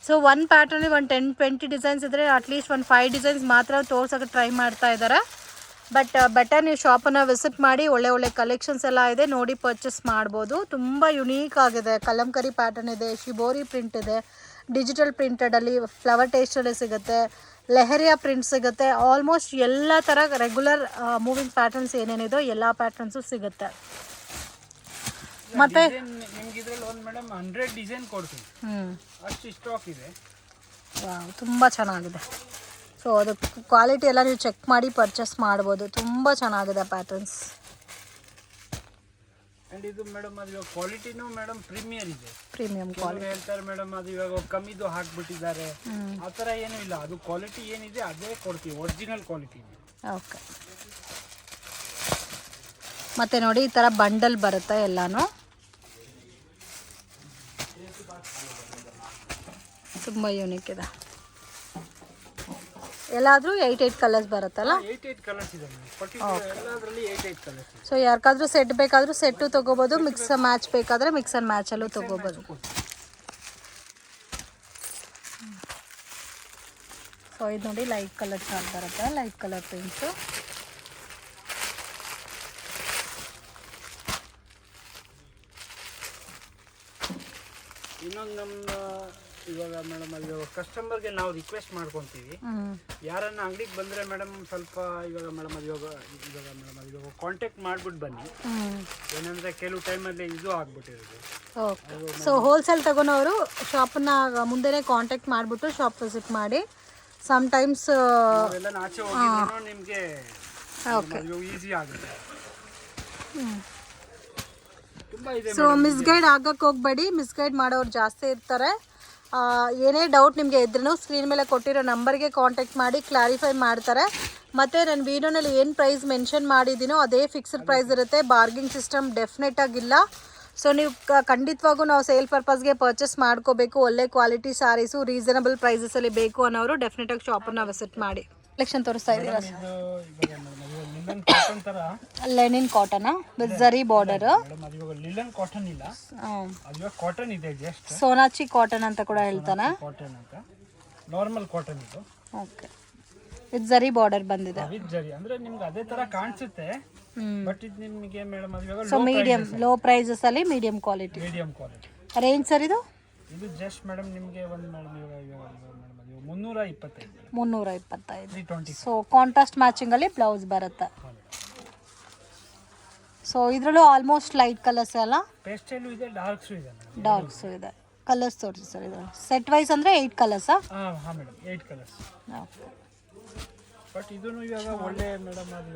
ಸೊ ಒಂದು ಪ್ಯಾಟರ್ನಲ್ಲಿ ಒಂದು 10-20 ಡಿಸೈನ್ಸ್ ಇದ್ದರೆ ಅಟ್ಲೀಸ್ಟ್ ಒಂದು 5 ಡಿಸೈನ್ಸ್ ಮಾತ್ರ ತೋರ್ಸೋಕ್ಕೆ ಟ್ರೈ ಮಾಡ್ತಾ ಇದ್ದಾರೆ. ಬಟ್ ಬೆಟರ್ ನೀವು ಶಾಪನ್ನು ವಿಸಿಟ್ ಮಾಡಿ, ಒಳ್ಳೆ ಕಲೆಕ್ಷನ್ಸ್ ಎಲ್ಲ ಇದೆ, ನೋಡಿ ಪರ್ಚೇಸ್ ಮಾಡ್ಬೋದು. ತುಂಬ ಯುನೀಕ್ ಆಗಿದೆ. ಕಲಂಕರಿ ಪ್ಯಾಟರ್ನ್ ಇದೆ, ಶಿಬೋರಿ ಪ್ರಿಂಟ್ ಇದೆ, ಡಿಜಿಟಲ್ ಪ್ರಿಂಟೆಡಲ್ಲಿ ಫ್ಲವರ್ ಟೇಸ್ಟಲ್ಲಿ ಸಿಗುತ್ತೆ, ಲೆಹರಿಯಾ ಪ್ರಿಂಟ್ ಸಿಗುತ್ತೆ. ಆಲ್ಮೋಸ್ಟ್ ಎಲ್ಲ ಥರ ರೆಗ್ಯುಲರ್ ಮೂವಿಂಗ್ ಪ್ಯಾಟರ್ನ್ಸ್ ಏನೇನಿದೋ ಎಲ್ಲ ಪ್ಯಾಟರ್ನ್ಸು ಸಿಗುತ್ತೆ. ಮತ್ತೆ ನಿಮ್ಗೆ ಇದ್ರಲ್ಲಿ ಒಂದು ಮೇಡಮ್ 100 ಡಿಸೈನ್ ಕೊಡ್ತೀನಿ, ಅಷ್ಟು ಸ್ಟಾಕ್ ಇದೆ. ವಾವ್, ತುಂಬ ಚೆನ್ನಾಗಿದೆ. ಸೊ ಅದು ಕ್ವಾಲಿಟಿ ಎಲ್ಲ ನೀವು ಚೆಕ್ ಮಾಡಿ ಪರ್ಚೇಸ್ ಮಾಡ್ಬೋದು. ತುಂಬ ಚೆನ್ನಾಗಿದೆ ಪ್ಯಾಟರ್ನ್ಸ್. ಆ್ಯಂಡ್ ಇದು ಮೇಡಮ್ ಅದು ಇವಾಗ ಕ್ವಾಲಿಟಿನೂ ಮೇಡಮ್ ಪ್ರೀಮಿಯರ್ ಇದೆ. ಪ್ರೀಮಿಯಂ ಕ್ವಾಲಿಟಿ ಹೇಳ್ತಾರೆ ಮೇಡಮ್ ಅದು ಇವಾಗ ಕಮ್ಮಿದು ಹಾಕ್ಬಿಟ್ಟಿದ್ದಾರೆ, ಆ ಥರ ಏನೂ ಇಲ್ಲ. ಅದು ಕ್ವಾಲಿಟಿ ಏನಿದೆ ಅದೇ ಕೊಡ್ತೀವಿ, ಒರಿಜಿನಲ್ ಕ್ವಾಲಿಟಿ ಇದೆ. ಓಕೆ. ಮತ್ತು ನೋಡಿ ಈ ಥರ ಬಂಡಲ್ ಬರುತ್ತೆ ಎಲ್ಲನೂ. ತುಂಬ ಯೂನಿಕ್ ಇದೆ. ಎಲ್ಲಾದರೂ 8 ಕಲರ್ಸ್ ಬರುತ್ತಲ್ಲ? 8 ಕಲರ್ಸ್ ಇದೆ ಎಲ್ಲದರಲ್ಲಿ 8 ಕಲರ್ಸ್. ಸೊ ಯಾರಿಗಾದ್ರೂ ಸೆಟ್ ಬೇಕಾದರೂ ಸೆಟ್ಟು ತೊಗೋಬೋದು, ಮಿಕ್ಸ್ ಮ್ಯಾಚ್ ಬೇಕಾದರೆ ಮಿಕ್ಸ್ ಆ್ಯಂಡ್ ಮ್ಯಾಚಲ್ಲೂ ತೊಗೋಬೋದು. ಸೊ ಇದು ನೋಡಿ ಲೈಟ್ ಕಲರ್ ಚಾರ್ಟ್ ಬರುತ್ತೆ, ಲೈಟ್ ಕಲರ್ ಪ್ರಿಂಟ್ಸು. ಇನ್ನೊಂದು ನಮ್ಮ ಇವಾಗ ಮೇಡಮ್ ಅದು ಕಸ್ಟಮರ್ಗೆ ನಾವು ರಿಕ್ವೆಸ್ಟ್ ಮಾಡ್ಕೊತೀವಿ, ಯಾರನ್ನ ಅಂಗಡಿಗೆ ಬಂದರೆ ಮೇಡಮ್ ಸ್ವಲ್ಪ ಇವಾಗ ಮೇಡಮ್ ಅದು ಇವಾಗ ಕಾಂಟ್ಯಾಕ್ಟ್ ಮಾಡಿಬಿಟ್ಟು ಬನ್ನಿ. ಏನಂದರೆ ಕೆಲವು ಟೈಮಲ್ಲಿ ಇದು ಆಗ್ಬಿಟ್ಟಿರೋದು. ಓಕೆ. ಸೊ ಹೋಲ್ಸೇಲ್ ತಗೊಳೋರು ಶಾಪನ್ನ ಮುಂದೆನೇ ಕಾಂಟ್ಯಾಕ್ಟ್ ಮಾಡಿಬಿಟ್ಟು ಶಾಪ್ ವಿಸಿಟ್ ಮಾಡಿ. ಸಮ್ಟೈಮ್ಸ್ ಎಲ್ಲ ಆಚೆ ಹೋಗಿದ್ರು ನಿಮಗೆ ಈಸಿ ಆಗುತ್ತೆ. ಸೊ ಮಿಸ್ಗೈಡ್ ಆಗಕ್ಕೆ ಹೋಗಬೇಡಿ, ಮಿಸ್ಗೈಡ್ ಮಾಡೋರು ಜಾಸ್ತಿ ಇರ್ತಾರೆ. ಏನೇ ಡೌಟ್ ನಿಮಗೆ ಇದ್ರೂ ಸ್ಕ್ರೀನ್ ಮೇಲೆ ಕೊಟ್ಟಿರೋ ನಂಬರ್ಗೆ ಕಾಂಟ್ಯಾಕ್ಟ್ ಮಾಡಿ ಕ್ಲಾರಿಫೈ ಮಾಡ್ತಾರೆ. ಮತ್ತು ನನ್ನ ವೀಡಿಯೋನಲ್ಲಿ ಏನು ಪ್ರೈಸ್ ಮೆನ್ಷನ್ ಮಾಡಿದ್ದೀನೋ ಅದೇ ಫಿಕ್ಸ್ಡ್ ಪ್ರೈಸ್ ಇರುತ್ತೆ, ಬಾರ್ಗಿಂಗ್ ಸಿಸ್ಟಮ್ ಡೆಫಿನೆಟ್ ಆಗಿಲ್ಲ. ಸೊ ನೀವು ಖಂಡಿತವಾಗೂ ನಾವು ಸೇಲ್ ಪರ್ಪಸ್ಗೆ ಪರ್ಚೇಸ್ ಮಾಡ್ಕೋಬೇಕು. ಒಳ್ಳೆ ಕ್ವಾಲಿಟಿ ಸ್ಯಾರೀಸು ರೀಸನಬಲ್ ಪ್ರೈಸಸಲ್ಲಿ ಬೇಕು ಅನ್ನೋರು ಡೆಫಿನೆಟಾಗಿ ಶಾಪನ್ನು ವಿಸಿಟ್ ಮಾಡಿ. ಕಲೆಕ್ಷನ್ ತೋರಿಸ್ತಾ ಇದ್ದೀರಾ? Lenin cotton with zari border. Linen cotton ಇಲ್ಲ, ಅದು ಕಾಟನ್ ಇದೆ, ಜಸ್ಟ್ ಸೋನಾಚಿ ಕಾಟನ್ ಅಂತ ಕೂಡ ಹೇಳ್ತಾನೆ. ಕಾಟನ್ ಅಂತ ನಾರ್ಮಲ್ ಕಾಟನ್ ಇದು. ಓಕೆ. ವಿತ್ ಝರಿ ಬಾರ್ಡರ್ ಬಂದಿದೆ. ವಿತ್ ಝರಿ ಅಂದ್ರೆ ನಿಮ್ಗೆ ಅದೇ ತರ ಕಾಣಿಸುತ್ತೆ, ಬಟ್ ಇದು ನಿಮಗೆ ಮೇಡಮ್ ಅದು ಸೊ ಮೀಡಿಯಂ ಲೋ ಪ್ರೈಸಸ್ ಅಲ್ಲಿ ಮೀಡಿಯಂ ಕ್ವಾಲಿಟಿ. ರೇಂಜ್ ಸರ್ ಇದು ಜಸ್ಟ್ ಮೇಡಮ್ ನಿಮಗೆ ಒಂದು ಮೇಡಮ್ ಇವಾಗ 325. 325. ಸೊ ಕಾಂಟ್ರಾಸ್ಟ್ ಮ್ಯಾಚಿಂಗ್ ಅಲ್ಲಿ ಬ್ಲೌಸ್ ಬರುತ್ತೆ. ಸೊ ಇದರಲ್ಲೂ ಆಲ್ಮೋಸ್ಟ್ ಲೈಟ್ ಕಲರ್ಸ್ ಎಲ್ಲ, ಪೇಸ್ಟಲ್ ಇದೆ, ಡಾರ್ಕ್ಸ್ ಇದೆ. ಡಾರ್ಕ್ಸ್ ಇದೆ. ಕಲರ್ಸ್ ತೋರಿಸಿ ಸರ್. ಇದು ಸೆಟ್ ವೈಸ್ ಅಂದ್ರೆ 8 ಕಲರ್ಸ್. ಹಾಂ ಮೇಡಮ್ 8 ಕಲರ್ಸ್. ಓಕೆ. ಬಟ್ ಇದನ್ನು ಇವಾಗ ಒಳ್ಳೆ ಮೇಡಮ್ ಅದು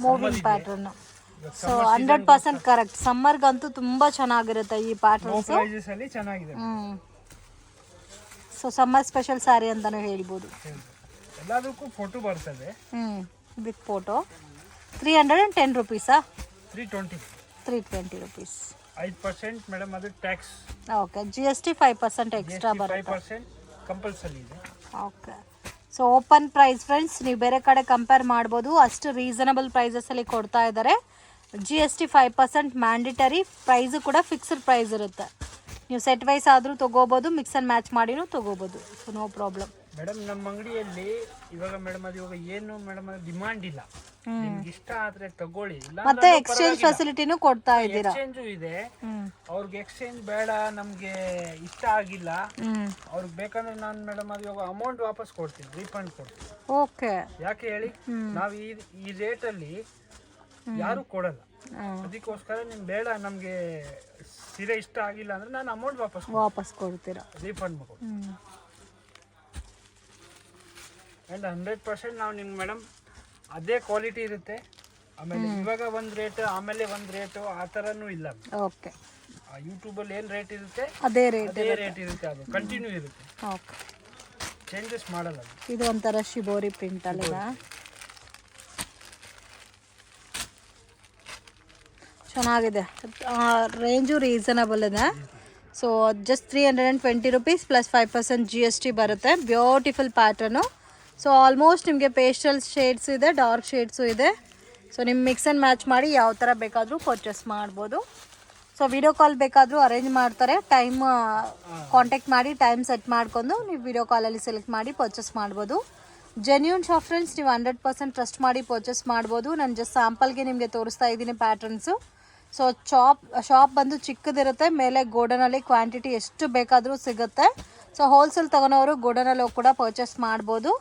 ಮೂವಿಂಗ್ ಪ್ಯಾಟರ್ನ್. So 100% correct. ಸಮ್ಮರ್ಗಂತೂ ತುಂಬಾ ಚೆನ್ನಾಗಿರುತ್ತೆ ಈ ಪ್ಯಾಟರ್ನ್ಸ್. ಪ್ರೈಸಸ್ ಅಲ್ಲಿ ಚೆನ್ನಾಗಿದೆ. ಸೊ ಸಮ್ಮರ್ ಸ್ಪೆಷಲ್ ಸ್ಯಾರಿ ಅಂತಾನು ಹೇಳ್ಬೋದು. ಎಲ್ಲದಕ್ಕೂ ಫೋಟೋ ಬರ್ತದೆ. With photo. 310 ರುಪೀಸಾ? 320 ರುಪೀಸ್. 5% ಮೇಡಮ್ ಅದು ಟ್ಯಾಕ್ಸ್. ಓಕೆ. GST 5% ಎಕ್ಸ್ಟ್ರಾ ಬರುತ್ತೆ. 5% ಕಂಪಲ್ಸರಿ ಇದೆ. Okay. So open price friends, ನೀವು ಬೇರೆ ಕಡೆ ಕಂಪೇರ್ ಮಾಡ್ಬೋದು, ಅಷ್ಟು ರೀಸನಬಲ್ ಪ್ರೈಸಸಲ್ಲಿ ಕೊಡ್ತಾ ಇದ್ದಾರೆ. GST 5% mandatory. ಪ್ರೈಸು ಕೂಡ ಫಿಕ್ಸ್ಡ್ ಪ್ರೈಸ್ ಇರುತ್ತೆ. ನೀವು ಸೆಟ್ ವೈಸ್ ಆದರೂ ತೊಗೋಬೋದು, ಮಿಕ್ಸ್ ಆ್ಯಂಡ್ ಮ್ಯಾಚ್ ಮಾಡಿನೂ ತೊಗೋಬೋದು. So no problem. ಮೇಡಮ್ ನಮ್ಮ ಅಂಗಡಿಯಲ್ಲಿ ಇವಾಗ ಮೇಡಮ್ ಅದು ಇವಾಗ ಏನು ಮೇಡಮ್ ಅದು ಡಿಮಾಂಡ್ ಇಲ್ಲ. ನಿಮ್ಗೆ ಇಷ್ಟ ಆದ್ರೆ ತಗೊಳ್ಳಿ, ಮತ್ತೆ ಎಕ್ಸ್ಚೇಂಜ್ ಫೆಸಿಲಿಟಿನೂ ಕೊಡ್ತಾ ಇದ್ದೀರಾ? ಎಕ್ಸ್ಚೇಂಜು ಇದೆ. ಅವ್ರಿಗೆ ಎಕ್ಸ್ಚೇಂಜ್ ಬೇಡ, ನಮ್ಗೆ ಇಷ್ಟ ಆಗಿಲ್ಲ, ಅವ್ರಿಗೆ ಬೇಕಂದ್ರೆ ನಾನು ಮೇಡಮ್ ಅದು ಇವಾಗ ಅಮೌಂಟ್ ವಾಪಸ್ ಕೊಡ್ತೀನಿ, ರೀಫಂಡ್ ಕೊಡ್ತೀನಿ. ಓಕೆ. ಯಾಕೆ ಹೇಳಿ, ನಾವು ಈ ರೇಟಲ್ಲಿ ಯಾರು ಕೊಡಲ್ಲ. ಅದಕ್ಕೋಸ್ಕರ ನಿಮ್ಗೆ ಬೇಡ, ನಮಗೆ ಸೀರೆ ಇಷ್ಟ ಆಗಿಲ್ಲ ಅಂದ್ರೆ ನಾನು ಅಮೌಂಟ್ ವಾಪಸ್ ಕೊಡ್ತೀರಾ, ರೀಫಂಡ್ ಮಾಡ್ಕೊಡ್ತೀನಿ. ಆ್ಯಂಡ್ 100% ನಾವು ನಿಮ್ಗೆ ಮೇಡಮ್ ಅದೇ ಕ್ವಾಲಿಟಿ ಇರುತ್ತೆ. ಆಮೇಲೆ ಇವಾಗ ಒಂದು ರೇಟ್, ಆಮೇಲೆ ಒಂದು ರೇಟು, ಆ ಥರನೂ ಇಲ್ಲ. ಓಕೆ. ಯೂಟ್ಯೂಬಲ್ಲಿ ಏನು ರೇಟ್ ಇರುತ್ತೆ ಅದೇ ರೇಟ್ ಇರುತ್ತೆ, ಅದು ಕಂಟಿನ್ಯೂ ಇರುತ್ತೆ. ಓಕೆ. ಚೇಂಜಸ್ ಮಾಡಲ್ಲ. ಇದು ಒಂಥರ ಶಿಬೋರಿ ಪ್ರಿಂಟ್ ಅಲ್ಲ, ಚೆನ್ನಾಗಿದೆ. ರೇಂಜು ರೀಸನಬಲ್ ಇದೆ. So just 320 rupees plus 5% GST ಬರುತ್ತೆ. Beautiful pattern. ಸೊ ಆಲ್ಮೋಸ್ಟ್ ನಿಮಗೆ ಪೇಸ್ಟಲ್ ಶೇಡ್ಸ್ ಇದೆ, ಡಾರ್ಕ್ ಶೇಡ್ಸು ಇದೆ. ಸೊ ನಿಮ್ಮ ಮಿಕ್ಸ್ ಆ್ಯಂಡ್ ಮ್ಯಾಚ್ ಮಾಡಿ ಯಾವ ಥರ ಬೇಕಾದರೂ ಪರ್ಚೇಸ್ ಮಾಡ್ಬೋದು. ಸೊ ವಿಡಿಯೋ ಕಾಲ್ ಬೇಕಾದರೂ ಅರೇಂಜ್ ಮಾಡ್ತಾರೆ. ಟೈಮ್ ಕಾಂಟ್ಯಾಕ್ಟ್ ಮಾಡಿ ಟೈಮ್ ಸೆಟ್ ಮಾಡ್ಕೊಂಡು ನೀವು ವಿಡಿಯೋ ಕಾಲಲ್ಲಿ ಸೆಲೆಕ್ಟ್ ಮಾಡಿ ಪರ್ಚೇಸ್ ಮಾಡ್ಬೋದು. ಜೆನ್ಯೂನ್ ಶಾಪ್ ಫ್ರೆಂಡ್ಸ್, ನೀವು 100% ಟ್ರಸ್ಟ್ ಮಾಡಿ ಪರ್ಚೇಸ್ ಮಾಡ್ಬೋದು. ನಾನು ಜಸ್ಟ್ ಸ್ಯಾಂಪಲ್ಗೆ ನಿಮಗೆ ತೋರಿಸ್ತಾ ಇದ್ದೀನಿ ಪ್ಯಾಟರ್ನ್ಸು. ಸೊ ಶಾಪ್ ಬಂದು ಚಿಕ್ಕದಿರುತ್ತೆ, ಮೇಲೆ ಗೋಡನಲ್ಲಿ ಕ್ವಾಂಟಿಟಿ ಎಷ್ಟು ಬೇಕಾದರೂ ಸಿಗುತ್ತೆ. ಸೊ ಹೋಲ್ಸೇಲ್ ತಗೊಳೋರು ಗೋಡನಲ್ಲಿ ಹೋಗಿ ಕೂಡ ಪರ್ಚೇಸ್ ಮಾಡ್ಬೋದು.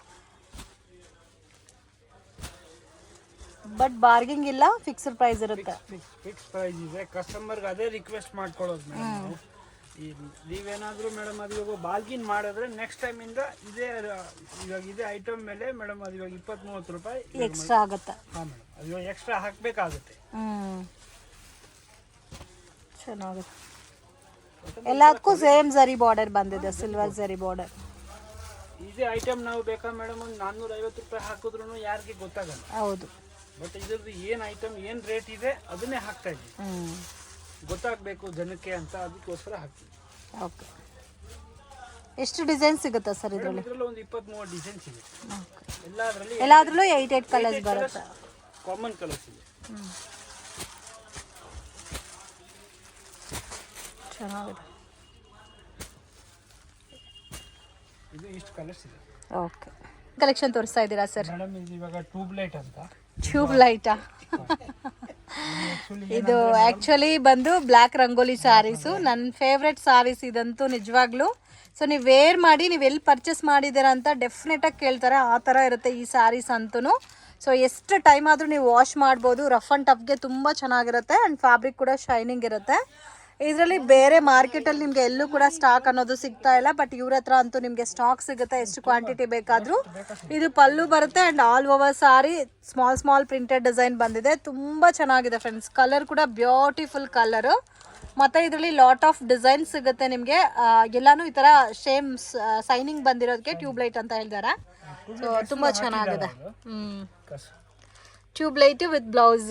ಬಟ್ ಬಾರ್ಗಿಂಗ್ ಇಲ್ಲ, ಫಿಕ್ಸ್ಡ್ ಪ್ರೈಸ್ ಇರುತ್ತೆ. ಫಿಕ್ಸ್ ಪ್ರೈಸ್ ಇದೆ. ಕಸ್ಟಮರ್ಗೆ ಅದೇ ರಿಕ್ವೆಸ್ಟ್ ಮಾಡ್ಕೊಳ್ಳೋದು ಮೇಡಮ್. ನೀವೇನಾದರೂ ಮೇಡಮ್ ಅದು ಇವಾಗ ಬಾರ್ಗಿನ್ ಮಾಡಿದ್ರೆ ನೆಕ್ಸ್ಟ್ ಟೈಮಿಂದ ಇವಾಗ ಇದೇ ಐಟಮ್ ಮೇಲೆ ಮೇಡಮ್ ಅದು ಇವಾಗ 20-30 ರೂಪಾಯಿ ಎಕ್ಸ್ಟ್ರಾ ಆಗುತ್ತೆ. ಹಾಂ ಮೇಡಮ್, ಅದು ಇವಾಗ ಎಕ್ಸ್ಟ್ರಾ ಹಾಕಬೇಕಾಗುತ್ತೆ. ಚೆನ್ನಾಗುತ್ತೆ. ಎಲ್ಲದಕ್ಕೂ ಸೇಮ್ ಝರಿ ಬಾರ್ಡರ್ ಬಂದಿದೆ, ಸಿಲ್ವರ್ ಝರಿ ಬಾರ್ಡರ್. ಇದೇ ಐಟಮ್ ನಾವು ಬೇಕಾ ಮೇಡಮ್ ಒಂದು 450 ರೂಪಾಯಿ ಹಾಕಿದ್ರು ಯಾರಿಗೆ ಗೊತ್ತಾಗಲ್ಲ. ಹೌದು. ಬಟ್ ಇದ್ರದ್ದು ಏನು ಐಟಮ್ ಏನು ರೇಟ್ ಇದೆ ಅದನ್ನೇ ಹಾಕ್ತಾ ಇದ್ದೀವಿ, ಗೊತ್ತಾಗಬೇಕು ಜನಕ್ಕೆ ಅಂತ, ಅದಕ್ಕೋಸ್ಕರ ಹಾಕ್ತೀವಿ. ಓಕೆ. ಎಷ್ಟು ಡಿಸೈನ್ ಸಿಗುತ್ತೆ ಸರ್ ಇದರಲ್ಲಿ? ಇದರಲ್ಲಿ ಒಂದು 23 ಡಿಸೈನ್ ಸಿಗುತ್ತೆ. ಎಲ್ಲಾದ್ರಲ್ಲೂ 8 ಕಲರ್ಸ್ ಬರುತ್ತೆ. ಕಾಮನ್ ಕಲರ್ಸ್ ಇದೆ. ಚೆನ್ನಾಗಿದೆ. ಇದು ಇಷ್ಟು ಕಲರ್ಸ್ ಇದೆ. ಓಕೆ. ಕಲೆಕ್ಷನ್ ತೋರಿಸ್ತಾ ಇದ್ದೀರಾ ಸರ್? ಮೇಡಮ್ ಇದು ಇವಾಗ ಟ್ಯೂಬ್ ಲೈಟ್ ಅಂತ. ಟ್ಯೂಬ್ ಲೈಟಾ? ಇದು ಆ್ಯಕ್ಚುಲಿ ಬಂದು ಬ್ಲ್ಯಾಕ್ ರಂಗೋಲಿ ಸ್ಯಾರೀಸು. ನನ್ನ ಫೇವ್ರೆಟ್ ಸ್ಯಾರೀಸ್ ಇದಂತೂ ನಿಜವಾಗ್ಲೂ. ಸೊ ನೀವು ವೇರ್ ಮಾಡಿ ನೀವು ಎಲ್ಲಿ ಪರ್ಚೇಸ್ ಮಾಡಿದ್ದೀರಾ ಅಂತ ಡೆಫಿನೆಟಾಗಿ ಕೇಳ್ತಾರೆ. ಆ ಥರ ಇರುತ್ತೆ ಈ ಸ್ಯಾರೀಸ್ ಅಂತೂ. ಸೊ ಎಷ್ಟು ಟೈಮ್ ಆದರೂ ನೀವು ವಾಶ್ ಮಾಡ್ಬೋದು. ರಫ್ ಆ್ಯಂಡ್ ಟಫ್ಗೆ ತುಂಬ ಚೆನ್ನಾಗಿರುತ್ತೆ. ಆ್ಯಂಡ್ ಫ್ಯಾಬ್ರಿಕ್ ಕೂಡ ಶೈನಿಂಗ್ ಇರುತ್ತೆ. ಇದರಲ್ಲಿ ಬೇರೆ ಮಾರ್ಕೆಟಲ್ಲಿ ನಿಮಗೆ ಎಲ್ಲೂ ಕೂಡ ಸ್ಟಾಕ್ ಅನ್ನೋದು ಸಿಗ್ತಾ ಇಲ್ಲ. ಬಟ್ ಇವ್ರ ಹತ್ರ ಅಂತೂ ನಿಮಗೆ ಸ್ಟಾಕ್ ಸಿಗುತ್ತೆ, ಎಷ್ಟು ಕ್ವಾಂಟಿಟಿ ಬೇಕಾದರೂ. ಇದು ಪಲ್ಲು ಬರುತ್ತೆ and all over sorry small printed design ಬಂದಿದೆ. ತುಂಬ ಚೆನ್ನಾಗಿದೆ ಫ್ರೆಂಡ್ಸ್. ಕಲರ್ ಕೂಡ ಬ್ಯೂಟಿಫುಲ್ ಕಲರು. ಮತ್ತು ಇದರಲ್ಲಿ ಲಾಟ್ ಆಫ್ ಡಿಸೈನ್ ಸಿಗುತ್ತೆ ನಿಮಗೆ. ಎಲ್ಲಾನು ಈ ಥರ ಸೇಮ್ ಸೈನಿಂಗ್ ಬಂದಿರೋದಕ್ಕೆ ಟ್ಯೂಬ್ ಲೈಟ್ ಅಂತ ಹೇಳ್ತಾರೆ. ಸೊ ತುಂಬ ಚೆನ್ನಾಗಿದೆ. ಟ್ಯೂಬ್ ಲೈಟ್ ವಿತ್ ಬ್ಲೌಸ್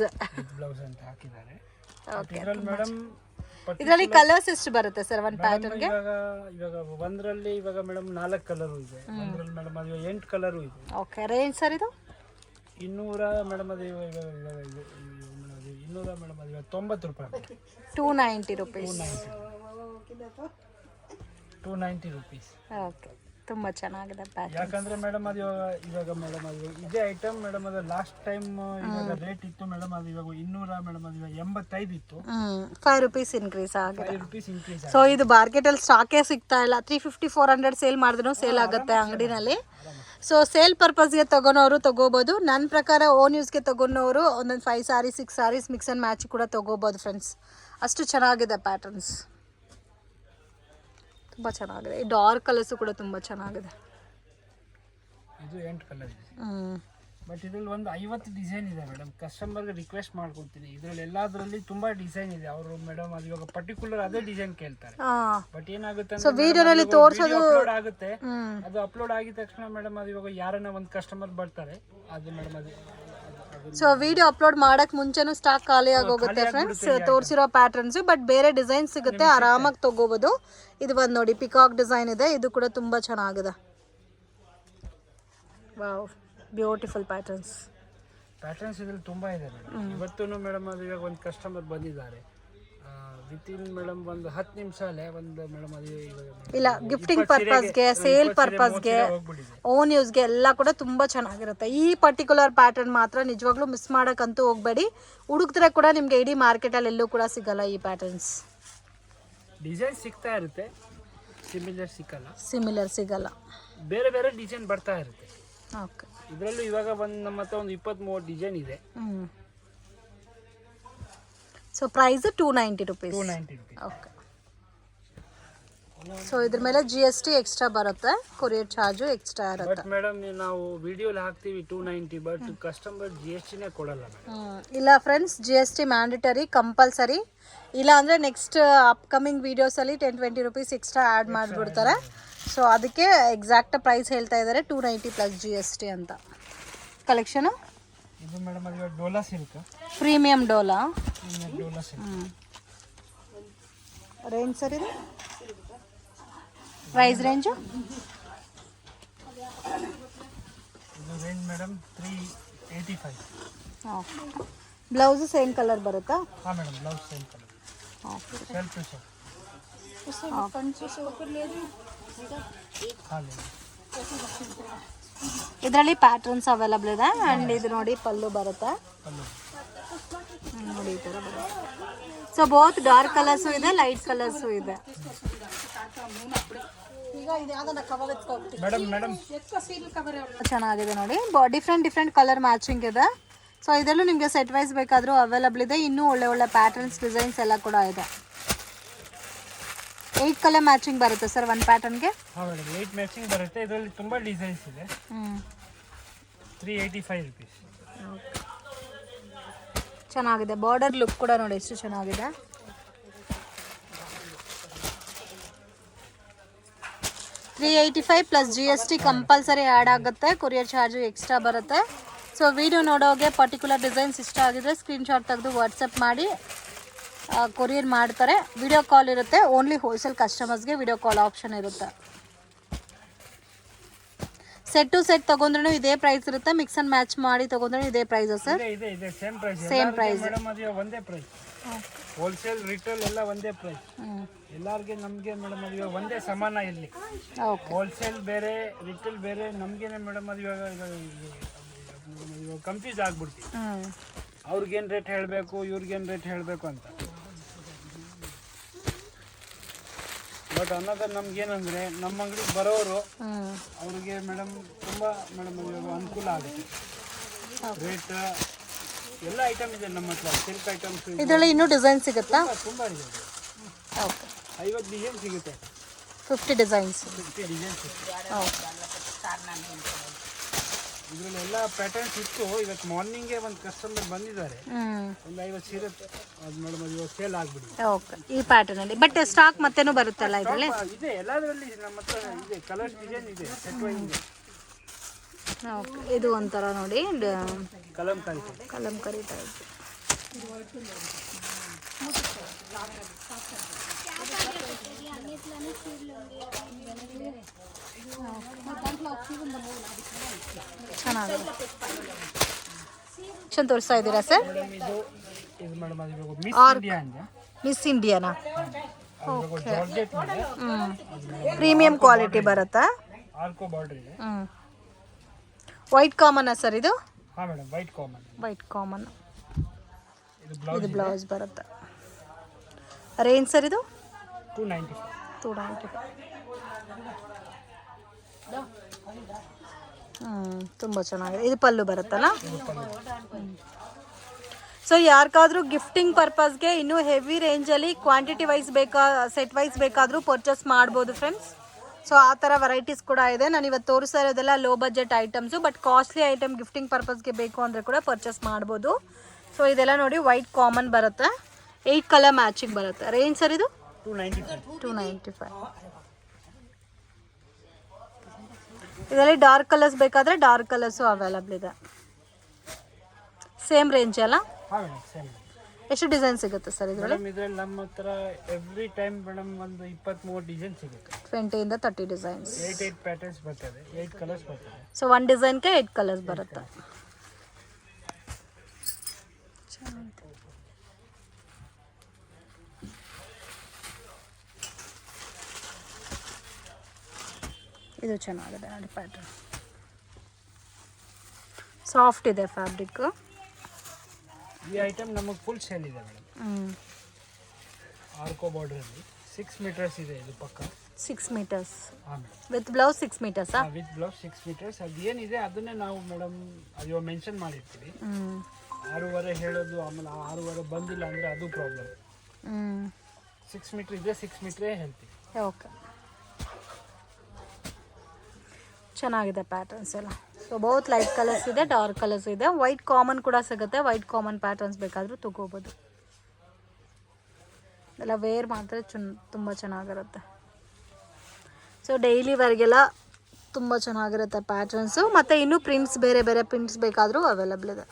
ಅಂತ ಹಾಕಿದ್ದಾರೆ. ಓಕೆ. ಮೇಡಮ್ ಇದರಲ್ಲಿ ಕಲರ್ಸ್ ಎಷ್ಟು ಬರುತ್ತೆ ಸರ್ ಒಂದು ಪ್ಯಾಟರ್ನ್ಗೆ? ಇವಾಗ ಒಂದರಲ್ಲಿ ಇವಾಗ ಮೇಡಮ್ 4 ಕಲರು ಇದೆ. ಒಂದರಲ್ಲಿ ಮೇಡಮ್ ಅದು 8 ಕಲರು ಇದೆ. ಓಕೆ. ರೇಂಜ್ ಸರ್ ಇದು 200 ಮೇಡಮ್ ಅದು 200 ಮೇಡಮ್ ಅದು 90 ರೂಪಾಯಿ. 290 ರುಪೀಸ್. 290 ರುಪೀಸ್. ಓಕೆ. ತುಂಬ ಚೆನ್ನಾಗಿದೆ ಪ್ಯಾಟರ್ನ್. ಯಾಕಂದ್ರೆ ಮೇಡಮ್ ಅದು ಇವಾಗ ಮೇಡಮ್ ಅದು ಇದೇ ಐಟಮ್ ಮೇಡಮ್ ಅದು ಲಾಸ್ಟ್ ಟೈಮ್ ಇವಾಗ ರೇಟ್ ಇತ್ತು ಮೇಡಮ್ ಅದು ಇವಾಗ 200 ಮೇಡಮ್ ಅದು ಇವಾಗ 85 ಇತ್ತು. 5 ರೂಪೀಸ್ ಇನ್ಕ್ರೀಸ್ ಆಗಿದೆ. 5 ರೂಪೀಸ್ ಇನ್ಕ್ರೀಸ್. ಸೊ ಇದು ಮಾರ್ಕೆಟಲ್ಲಿ ಸ್ಟಾಕೇ ಸಿಗ್ತಾ ಇಲ್ಲ. 350-400 ಸೇಲ್ ಮಾಡಿದ್ರು ಸೇಲ್ ಆಗುತ್ತೆ ಅಂಗಡಿನಲ್ಲಿ. ಸೊ ಸೇಲ್ ಪರ್ಪಸ್ಗೆ ತಗೊಳೋರು ತಗೋಬೋದು. ನನ್ನ ಪ್ರಕಾರ ಓನ್ ಯೂಸ್ಗೆ ತಗೊಳೋರು ಒಂದೊಂದು 5 saris 6 saris mix and match ಕೂಡ ತಗೋಬೋದು ಫ್ರೆಂಡ್ಸ್. ಅಷ್ಟು ಚೆನ್ನಾಗಿದೆ ಪ್ಯಾಟರ್ನ್ಸ್. ತುಂಬ ಚೆನ್ನಾಗಿದೆ. ಈ ಡಾರ್ಕ್ ಕಲರ್ಸು ಕೂಡ ತುಂಬ ಚೆನ್ನಾಗಿದೆ. ಇದು 8 ಕಲರ್ ಇದೆ. ಬಟ್ ಇದರಲ್ಲಿ ಒಂದು 50 ಡಿಸೈನ್ ಇದೆ ಮೇಡಮ್. ಕಸ್ಟಮರ್ಗೆ ರಿಕ್ವೆಸ್ಟ್ ಮಾಡ್ಕೊತೀನಿ, ಇದರಲ್ಲಿ ಎಲ್ಲದರಲ್ಲಿ ತುಂಬಾ ಡಿಸೈನ್ ಇದೆ. ಅವರು ಮೇಡಮ್ ಅದು ಇವಾಗ ಪರ್ಟಿಕ್ಯುಲರ್ ಅದೇ ಡಿಸೈನ್ ಕೇಳ್ತಾರೆ. ಬಟ್ ಏನಾಗುತ್ತೆ ಸೊ ವಿಡಿಯೋನಲ್ಲಿ ತೋರಿಸೋದು ಅಪ್ಲೋಡ್ ಆಗುತ್ತೆ. ಅದು ಅಪ್ಲೋಡ್ ಆಗಿದ ತಕ್ಷಣ ಮೇಡಮ್ ಅದು ಇವಾಗ ಯಾರನ್ನ ಒಂದು ಕಸ್ಟಮರ್ ಬರ್ತಾರೆ ಅದು ಮೇಡಮ್ ಅದು ಸೊ ವಿಡಿಯೋ ಅಪ್ಲೋಡ್ ಮಾಡಕ್ ಮುಂಚೆನೂ ಸ್ಟಾಕ್ ಖಾಲಿ ಆಗೋಗುತ್ತೆ ಫ್ರೆಂಡ್ಸ್. ತೋರಿಸಿರೋ ಪ್ಯಾಟರ್ನ್ಸ್ ಬಟ್ ಬೇರೆ ಡಿಸೈನ್ ಸಿಗುತ್ತೆ, ಆರಾಮಾಗಿ ತಗೋಬಹುದು. ಇದು ಒಂದು ನೋಡಿ ಪಿಕಾಕ್ ಡಿಸೈನ್ ಇದೆ. ಇದು ಕೂಡ ತುಂಬಾ ಚೆನ್ನಾಗಿದೆ. ವಾವ್, ಬ್ಯೂಟಿಫುಲ್ ಪ್ಯಾಟರ್ನ್ಸ್ ಇದ್ರಲ್ಲಿ ತುಂಬಾ ಇದೆ ಮೇಡಮ್. ಇವತ್ತು ಮೇಡಮ್ ಅದು ಇವಾಗ ಒಂದು ಕಸ್ಟಮರ್ ಬಂದಿದ್ದಾರೆ. ವಿತಿನ್ ಮೇಡಮ್ ಒಂದು 10 ನಿಮಿಷಲ್ಲೇ ಒಂದು ಮೇಡಮ್ ಅದು ಇಲ್ಲ ಗಿಫ್ಟಿಂಗ್ ಪರ್ಪಸ್ಗೆ, ಸೇಲ್ ಪರ್ಪಸ್ಗೆ, ಓನ್ ಯೂಸ್ಗೆ ಎಲ್ಲ ಕೂಡ ತುಂಬ ಚೆನ್ನಾಗಿರುತ್ತೆ. ಈ ಪರ್ಟಿಕ್ಯುಲರ್ ಪ್ಯಾಟರ್ನ್ ಮಾತ್ರ ನಿಜವಾಗ್ಲೂ ಮಿಸ್ ಮಾಡೋಕ್ಕಂತೂ ಹೋಗಬೇಡಿ. ಹುಡುಕ್ದ್ರೆ ಕೂಡ ನಿಮಗೆ ಇಡೀ ಮಾರ್ಕೆಟಲ್ಲಿ ಎಲ್ಲೂ ಕೂಡ ಸಿಗಲ್ಲ ಈ ಪ್ಯಾಟರ್ನ್ಸ್. ಡಿಸೈನ್ ಸಿಗ್ತಾ ಇರುತ್ತೆ, ಸಿಮಿಲರ್ ಸಿಗಲ್ಲ. ಬೇರೆ ಬೇರೆ ಡಿಸೈನ್ ಬರ್ತಾ ಇರುತ್ತೆ. ಓಕೆ. ಇದರಲ್ಲೂ ಇವಾಗ ನಮ್ಮ ಹತ್ರ ಒಂದು 23 ಡಿಸೈನ್ ಇದೆ. So price 290 rupees. Okay. So ಇದ್ರ ಮೇಲೆ GST ಎಕ್ಸ್ಟ್ರಾ ಬರುತ್ತೆ, ಕೊರಿಯರ್ ಚಾರ್ಜು ಎಕ್ಸ್ಟ್ರಾ ಇರುತ್ತೆ. ಬಟ್ ಮೇಡಮ್ ನಾವು ವಿಡಿಯೋಲಿ ಹಾಕ್ತೀವಿ 290, ಬಟ್ ಕಸ್ಟಮರ್ GSTನೇ ಕೊಡಲ್ಲ ಮೇಡಮ್. ಇಲ್ಲ ಫ್ರೆಂಡ್ಸ್, GST ಮ್ಯಾಂಡೇಟರಿ ಕಂಪಲ್ಸರಿ. ಇಲ್ಲ ಅಂದರೆ ನೆಕ್ಸ್ಟ್ ಅಪ್ಕಮಿಂಗ್ ವೀಡಿಯೋಸಲ್ಲಿ 10-20 ರುಪೀಸ್ ಎಕ್ಸ್ಟ್ರಾ ಆ್ಯಡ್ ಮಾಡಿಬಿಡ್ತಾರೆ. ಸೊ ಅದಕ್ಕೆ ಎಕ್ಸಾಕ್ಟ್ ಪ್ರೈಸ್ ಹೇಳ್ತಾ ಇದ್ದಾರೆ 290 ಪ್ಲಸ್ GST ಅಂತ. ಕಲೆಕ್ಷನು ಇದು ಮೇಡಮ್ ಅದು Dola silk, premium Dola. Dola silk range sir ಇದು ಪ್ರೈಸ್ ರೇಂಜು? ಇದು range madam 385. Okay. Blouse same colour ಬರುತ್ತಾ? ಹಾಂ madam, blouse same colour. Okay. Self to self. ಇದರಲ್ಲಿ ಪ್ಯಾಟರ್ನ್ಸ್ ಅವೈಲಬಲ್ ಇದೆ. ಆ್ಯಂಡ್ ಇದು ನೋಡಿ ಪಲ್ಲು ಬರುತ್ತೆ. ನೋಡಿ ಈ ಥರ ಬರುತ್ತೆ. ಸೊ ಬೋತ್ ಡಾರ್ಕ್ ಕಲರ್ಸು ಇದೆ, ಲೈಟ್ ಕಲರ್ಸು ಇದೆ. ಚೆನ್ನಾಗಿದೆ ನೋಡಿ. ಡಿಫ್ರೆಂಟ್ ಕಲರ್ ಮ್ಯಾಚಿಂಗ್ ಇದೆ. ಸೊ ಇದರಲ್ಲೂ ನಿಮಗೆ ಸೆಟ್ ವೈಸ್ ಬೇಕಾದರೂ ಅವೈಲಬಲ್ ಇದೆ. ಇನ್ನೂ ಒಳ್ಳೆ ಒಳ್ಳೆ ಪ್ಯಾಟರ್ನ್ಸ್ ಡಿಸೈನ್ಸ್ ಎಲ್ಲ ಕೂಡ ಇದೆ. 8 ಕಲರ್ ಮ್ಯಾಚಿಂಗ್ ಬರುತ್ತೆ ಸರ್ ಒಂದು ಪ್ಯಾಟರ್ನ್ಗೆ. ಹಾಂ ಮೇಡಮ್ 8 ಮ್ಯಾಚಿಂಗ್ ಬರುತ್ತೆ. ಇದರಲ್ಲಿ ತುಂಬ ಡಿಸೈನ್ಸ್ ಇದೆ. 385 rupees. ಚೆನ್ನಾಗಿದೆ. ಬಾರ್ಡರ್ ಲುಕ್ ಕೂಡ ನೋಡಿ ಎಷ್ಟು ಚೆನ್ನಾಗಿದೆ. $385 ಪ್ಲಸ್ GST ಕಂಪಲ್ಸರಿ ಆ್ಯಡ್ ಆಗುತ್ತೆ. ಕೊರಿಯರ್ ಚಾರ್ಜು ಎಕ್ಸ್ಟ್ರಾ ಬರುತ್ತೆ. ಸೊ ವಿಡಿಯೋ ನೋಡೋಗೆ ಪರ್ಟಿಕ್ಯುಲರ್ ಡಿಸೈನ್ಸ್ ಇಷ್ಟ ಆಗಿದ್ರೆ ಸ್ಕ್ರೀನ್ಶಾಟ್ ತೆಗೆದು ವಾಟ್ಸಪ್ ಮಾಡಿ ಕೊರಿಯರ್ ಮಾಡ್ತಾರೆ. ವಿಡಿಯೋ ಕಾಲ್ ಇರುತ್ತೆ. ಓನ್ಲಿ ಹೋಲ್ಸೇಲ್ ಕಸ್ಟಮರ್ಸ್ಗೆ ವಿಡಿಯೋ ಕಾಲ್ ಆಪ್ಷನ್ ಇರುತ್ತೆ. ಸೆಟ್ ಟು ಸೆಟ್ ತಗೊಂಡ್ರೂ ಇದೇ ಪ್ರೈಸ್ ಇರುತ್ತೆ. ಮಿಕ್ಸ್ ಅಂಡ್ ಮ್ಯಾಚ್ ಮಾಡಿ ತಗೊಂಡ್ರೂ ಇದೇ ಪ್ರೈಸ್ ಸರ್. ಇದೆ same price. Same price madam ಅದು ಒಂದೇ ಪ್ರೈಸ್. ಹೋಲ್ಸೇಲ್ ರಿಟೇಲ್ ಎಲ್ಲ ಒಂದೇ ಪ್ರೈಸ್. ಎಲ್ಲರಿಗೆ ನಮಗೆ ಮೇಡಮ್ ಅದು ಇವಾಗ ಒಂದೇ ಸಮಾನ ಇಲ್ಲಿ. ಹೋಲ್ಸೇಲ್ ಬೇರೆ ರಿಟೇಲ್ ಬೇರೆ. ನಮಗೇನೆ ಮೇಡಮ್ ಅದು ಇವಾಗ ಕನ್ಫ್ಯೂಸ್ ಆಗ್ಬಿಡ್ತೀವಿ. ಅವ್ರಿಗೇನು ರೇಟ್ ಹೇಳಬೇಕು ಇವ್ರಿಗೇನು ರೇಟ್ ಹೇಳಬೇಕು ಅಂತ. ಬಟ್ ಅನ್ನೋದು ನಮ್ಗೇನಂದರೆ ನಮ್ಮ ಅಂಗಡಿಗೆ ಬರೋರು ಅವ್ರಿಗೆ ಮೇಡಮ್ ತುಂಬ ಮೇಡಮ್ ಇವಾಗ ಅನುಕೂಲ ಆಗುತ್ತೆ. ರೇಟ್ ಎಲ್ಲ ಐಟಮ್ ಇದೆ ನಮ್ಮ ಹತ್ರ. ಸಿಲ್ಕ್ ಐಟಮ್ಸ್ ಇದರಲ್ಲಿ ಇನ್ನೂ ಡಿಸೈನ್ ಸಿಗುತ್ತಾ? ತುಂಬ ಇದೆ. ಓಕೆ 50 ಡಿಸೈನ್ ಸಿಗುತ್ತೆ. 50 ಡಿಸೈನ್ಸ್. 50 ಡಿಸೈನ್ಸ್ ಇದರಲ್ಲಿ ಎಲ್ಲ ಪ್ಯಾಟರ್ನ್ಸ್ ಇತ್ತು. ಇವತ್ತು ಮಾರ್ನಿಂಗೇ ಒಂದು ಕಸ್ಟಮರ್ ಬಂದಿದ್ದಾರೆ. ಒಂದು 50 ಸೀರೆ ಅದು ಮೇಡಮ್ ಅದು ಇವಾಗ ಸೇಲ್ ಆಗಿಬಿಡಿ. ಓಕೆ ಈ ಪ್ಯಾಟರ್ನ್ ಅಲ್ಲಿ ಬಟ್ ಸ್ಟಾಕ್ ಮತ್ತೇನು ಬರುತ್ತಲ್ಲ ಇದರಲ್ಲಿ? ಇದೆ ಎಲ್ಲದರಲ್ಲಿ ನಮ್ಮ ಹತ್ರ ಇದೆ. ಕಲರ್ ಡಿಸೈನ್ ಇದೆ. ಸೆಟ್ ವೈಸ್ ಇದೆ. ಓಕೆ ಇದು ಒಂಥರ ನೋಡಿ ಕಲಂಕಾರಿ ಟೈಪ್. ಚೆನ್ನಾಗಿದೆ. ತೋರಿಸ್ತಾ ಇದ್ದೀರಾ sir? Miss Indiana? Premium quality ಬರುತ್ತಾ? ವೈಟ್ ಕಾಮನ್ ಸರ್ ಇದು? White common. ಇದು ಬ್ಲೌಸ್ ಬರುತ್ತೆ. ರೇಂಜ್ ಸರ್ ಇದು? 295. ತುಂಬ ಚೆನ್ನಾಗಿದೆ. ಇದು ಪಲ್ಲು ಬರುತ್ತಲ್ಲ. ಸೊ ಯಾರಿಗಾದ್ರೂ ಗಿಫ್ಟಿಂಗ್ ಪರ್ಪಸ್ಗೆ ಇನ್ನೂ ಹೆವಿ ರೇಂಜಲ್ಲಿ ಕ್ವಾಂಟಿಟಿ ವೈಸ್ ಸೆಟ್ ವೈಸ್ ಬೇಕಾದರೂ ಪರ್ಚೇಸ್ ಮಾಡ್ಬೋದು ಫ್ರೆಂಡ್ಸ್. ಸೊ ಆ ಥರ ವೆರೈಟೀಸ್ ಕೂಡ ಇದೆ. ನಾನು ಇವತ್ತು ತೋರಿಸ್ತಾ ಇರೋದೆಲ್ಲ low budget items. But costly item gifting ಪರ್ಪಸ್ಗೆ ಬೇಕು ಅಂದರೆ ಕೂಡ ಪರ್ಚೇಸ್ ಮಾಡ್ಬೋದು. ಸೊ ಇದೆಲ್ಲ ನೋಡಿ ವೈಟ್ ಕಾಮನ್ ಬರುತ್ತೆ. 8 ಕಲರ್ ಮ್ಯಾಚಿಂಗ್ ಬರುತ್ತೆ. ರೇಂಜ್ ಸರ್ ಇದು? 295. ಇದರಲ್ಲಿ ಡಾರ್ಕ್ ಕಲರ್ಸ್ ಬೇಕಾದರೆ ಡಾರ್ಕ್ ಕಲರ್ಸು ಅವೈಲಬಲ್ ಇದೆ. ಸೇಮ್ ರೇಂಜ್ ಅಲ್ಲ? ಎಷ್ಟು ಡಿಸೈನ್ ಸಿಗುತ್ತೆ ಸರ್ ಇದರಲ್ಲಿ? ನಮ್ಮ ಹತ್ರ ಎವ್ರಿ ಟೈಮ್ ಮೇಡಮ್ ಒಂದು 20-30 ಡಿಸೈನ್ ಸಿಗುತ್ತೆ. 20 ಇಂದ 30 ಡಿಸೈನ್ಸ್. 8 ಪ್ಯಾಟರ್ನ್ಸ್ ಬರ್ತದೆ. 8 ಕಲರ್ಸ್ ಬರ್ತದೆ. ಸೊ ಒಂದು ಡಿಸೈನ್ಗೆ 8 ಕಲರ್ಸ್ ಬರುತ್ತೆ. ಇದು ಚೆನ್ನಾಗಿದೆ ನೋಡಿ ಪ್ಯಾಟರ್ನ್. ಸಾಫ್ಟ್ ಇದೆ ಫ್ಯಾಬ್ರಿಕ್. ಈ ಐಟಮ್ ನಮಗೆ ಫುಲ್ ಸೇಲ್ ಇದೆ ಮೇಡಮ್. ಆರ್ಕೋ ಬಾರ್ಡರ್ ಅಲ್ಲಿ 6 ಮೀಟರ್ಸ್ ಇದೆ. ಇದು ಪಕ್ಕ 6 ಮೀಟರ್ಸ್ ವಿತ್ ಬ್ಲೌಸ್. 6 ಮೀಟರ್ಸಾ? With blouse 6 metres. ಅದೇನಿದೆ ಅದನ್ನೇ ನಾವು ಮೇಡಮ್ ಅಯ್ಯೋ ಮೆನ್ಷನ್ ಮಾಡಿರ್ತೀವಿ. 6:30 ಹೇಳೋದು, ಆಮೇಲೆ 6:30 ಬಂದಿಲ್ಲ ಅಂದರೆ ಅದು ಪ್ರಾಬ್ಲಮ್. 6 ಮೀಟರ್ ಇದೆ. 6 ಮೀಟ್ರೇ ಹೇಳ್ತೀವಿ. ಓಕೆ ಚೆನ್ನಾಗಿದೆ ಪ್ಯಾಟರ್ನ್ಸ್ ಎಲ್ಲ. ಸೊ ಬಹುತ್ ಲೈಟ್ ಕಲರ್ಸ್ ಇದೆ, ಡಾರ್ಕ್ ಕಲರ್ಸ್ ಇದೆ. ವೈಟ್ ಕಾಮನ್ ಕೂಡ ಸಿಗುತ್ತೆ. ವೈಟ್ ಕಾಮನ್ ಪ್ಯಾಟರ್ನ್ಸ್ ಬೇಕಾದರೂ ತಗೋಬೋದು. ಎಲ್ಲ ವೇರ್ ಮಾತ್ರ ತುಂಬ ಚೆನ್ನಾಗಿರುತ್ತೆ. ಸೊ ಡೈಲಿ ವೇರ್ಗೆಲ್ಲ ತುಂಬ ಚೆನ್ನಾಗಿರುತ್ತೆ ಪ್ಯಾಟರ್ನ್ಸು. ಮತ್ತು ಇನ್ನೂ ಪ್ರಿಂಟ್ಸ್ ಬೇರೆ ಬೇರೆ ಪ್ರಿಂಟ್ಸ್ ಬೇಕಾದರೂ ಅವೈಲಬಲ್ ಇದೆ.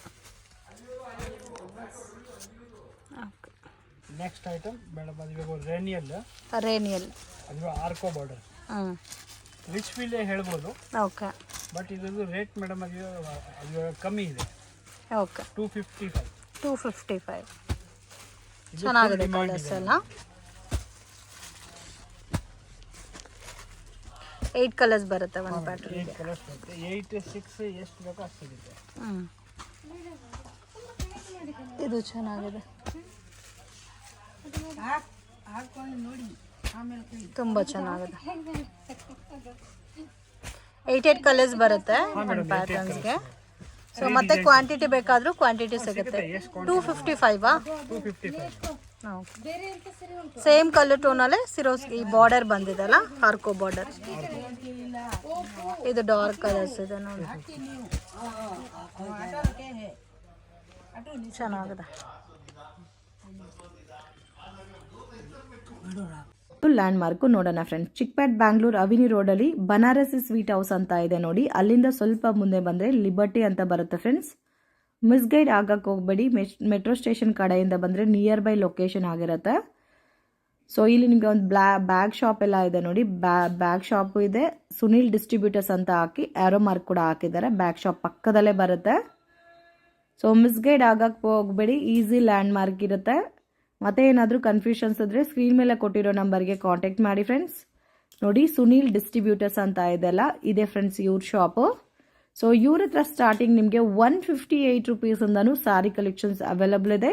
ನೆಕ್ಸ್ಟ್ ಐಟಮ್ ಮೇಡಮ್ ಅದು ರೇನಿಯಲ್ ಅದು ಆರ್ಕೋ ಬಾರ್ಡರ್. ರಿಚ್ ಫೀಲೇ ಹೇಳ್ಬೋದು. ಓಕೆ ಬಟ್ ಇದ್ರದ್ದು ರೇಟ್ ಮೇಡಮ್ ಅದು ಕಮ್ಮಿ ಇದೆ. ಓಕೆ 255. ಚೆನ್ನಾಗಿದೆ ಕಲರ್ಸ್ ಎಲ್ಲ. 8 ಕಲರ್ಸ್ ಬರುತ್ತೆ ಒಂದು ಪ್ಯಾಟರ್ನ್. 8 ಕಲರ್ಸ್ ಬರುತ್ತೆ. 8, 6 ಎಷ್ಟು ಬೇಕೋ ಅಷ್ಟು ಸಿಗುತ್ತೆ. ಇದು ಚೆನ್ನಾಗಿದೆ. ತುಂಬ ಚೆನ್ನಾಗಿದೆ. 8 ಕಲರ್ಸ್ ಬರುತ್ತೆ ಒಂದು ಪ್ಯಾಟರ್ನ್ಸ್ಗೆ. ಸೊ ಮತ್ತೆ ಕ್ವಾಂಟಿಟಿ ಬೇಕಾದರೂ ಕ್ವಾಂಟಿಟಿ ಸಿಗುತ್ತೆ. ಎಷ್ಟು ಕ್ವಾಂಟಿಟಿ 255 255 ಸೇಮ್ ಕಲರ್ ಟೋನಲ್ಲೇ ಸಿರೋಸ್ ಈ ಬಾರ್ಡರ್ ಬಂದಿದೆಲ್ಲ ಹಾರ್ಕೋ ಬಾರ್ಡರ್. ಇದು ಡಾರ್ಕ್ ಕಲರ್ಸ್ ಇದೆ ನೋಡಿ, ಚೆನ್ನಾಗಿದೆ. ಲ್ಯಾಂಡ್ ಮಾರ್ಕು ನೋಡೋಣ ಫ್ರೆಂಡ್ಸ್. ಚಿಕ್ಪೇಟ್ ಬ್ಯಾಂಗ್ಳೂರ್ ಅವಿನಿ ರೋಡಲ್ಲಿ ಬನಾರಸಿ ಸ್ವೀಟ್ ಹೌಸ್ ಅಂತ ಇದೆ ನೋಡಿ. ಅಲ್ಲಿಂದ ಸ್ವಲ್ಪ ಮುಂದೆ ಬಂದರೆ ಲಿಬರ್ಟಿ ಅಂತ ಬರುತ್ತೆ ಫ್ರೆಂಡ್ಸ್. ಮಿಸ್ಗೈಡ್ ಆಗಕ್ಕೆ ಹೋಗಬೇಡಿ. ಮೆಟ್ರೋ ಸ್ಟೇಷನ್ ಕಡೆಯಿಂದ ಬಂದರೆ ನಿಯರ್ ಬೈ ಲೊಕೇಶನ್ ಆಗಿರುತ್ತೆ. ಸೊ ಇಲ್ಲಿ ನಿಮಗೆ ಒಂದು ಬ್ಯಾಗ್ ಶಾಪ್ ಎಲ್ಲ ಇದೆ ನೋಡಿ. ಬ್ಯಾಗ್ ಶಾಪು ಇದೆ. ಸುನಿಲ್ ಡಿಸ್ಟ್ರಿಬ್ಯೂಟರ್ಸ್ ಅಂತ ಹಾಕಿ ಆರೋ ಮಾರ್ಕ್ ಕೂಡ ಹಾಕಿದ್ದಾರೆ. ಬ್ಯಾಗ್ ಶಾಪ್ ಪಕ್ಕದಲ್ಲೇ ಬರುತ್ತೆ. ಸೊ ಮಿಸ್ಗೈಡ್ ಆಗಕ್ಕೆ ಹೋಗಬೇಡಿ, ಈಸಿ ಲ್ಯಾಂಡ್ ಮಾರ್ಕ್ ಇರುತ್ತೆ. ಮತ್ತೆ ಏನಾದರೂ ಕನ್ಫ್ಯೂಷನ್ಸ್ ಇದ್ದರೆ ಸ್ಕ್ರೀನ್ ಮೇಲೆ ಕೊಟ್ಟಿರೋ ನಂಬರ್ಗೆ ಕಾಂಟ್ಯಾಕ್ಟ್ ಮಾಡಿ ಫ್ರೆಂಡ್ಸ್. ನೋಡಿ ಸುನಿಲ್ ಡಿಸ್ಟ್ರಿಬ್ಯೂಟರ್ಸ್ ಅಂತ ಇದೆಲ್ಲ ಇದೆ ಫ್ರೆಂಡ್ಸ್ ಇವ್ರ ಶಾಪು. ಸೊ ಇವ್ರ ಹತ್ರ ಸ್ಟಾರ್ಟಿಂಗ್ ನಿಮಗೆ 158 ರುಪೀಸಿಂದನೂ ಸ್ಯಾರಿ ಕಲೆಕ್ಷನ್ಸ್ ಅವೈಲಬಲ್ ಇದೆ.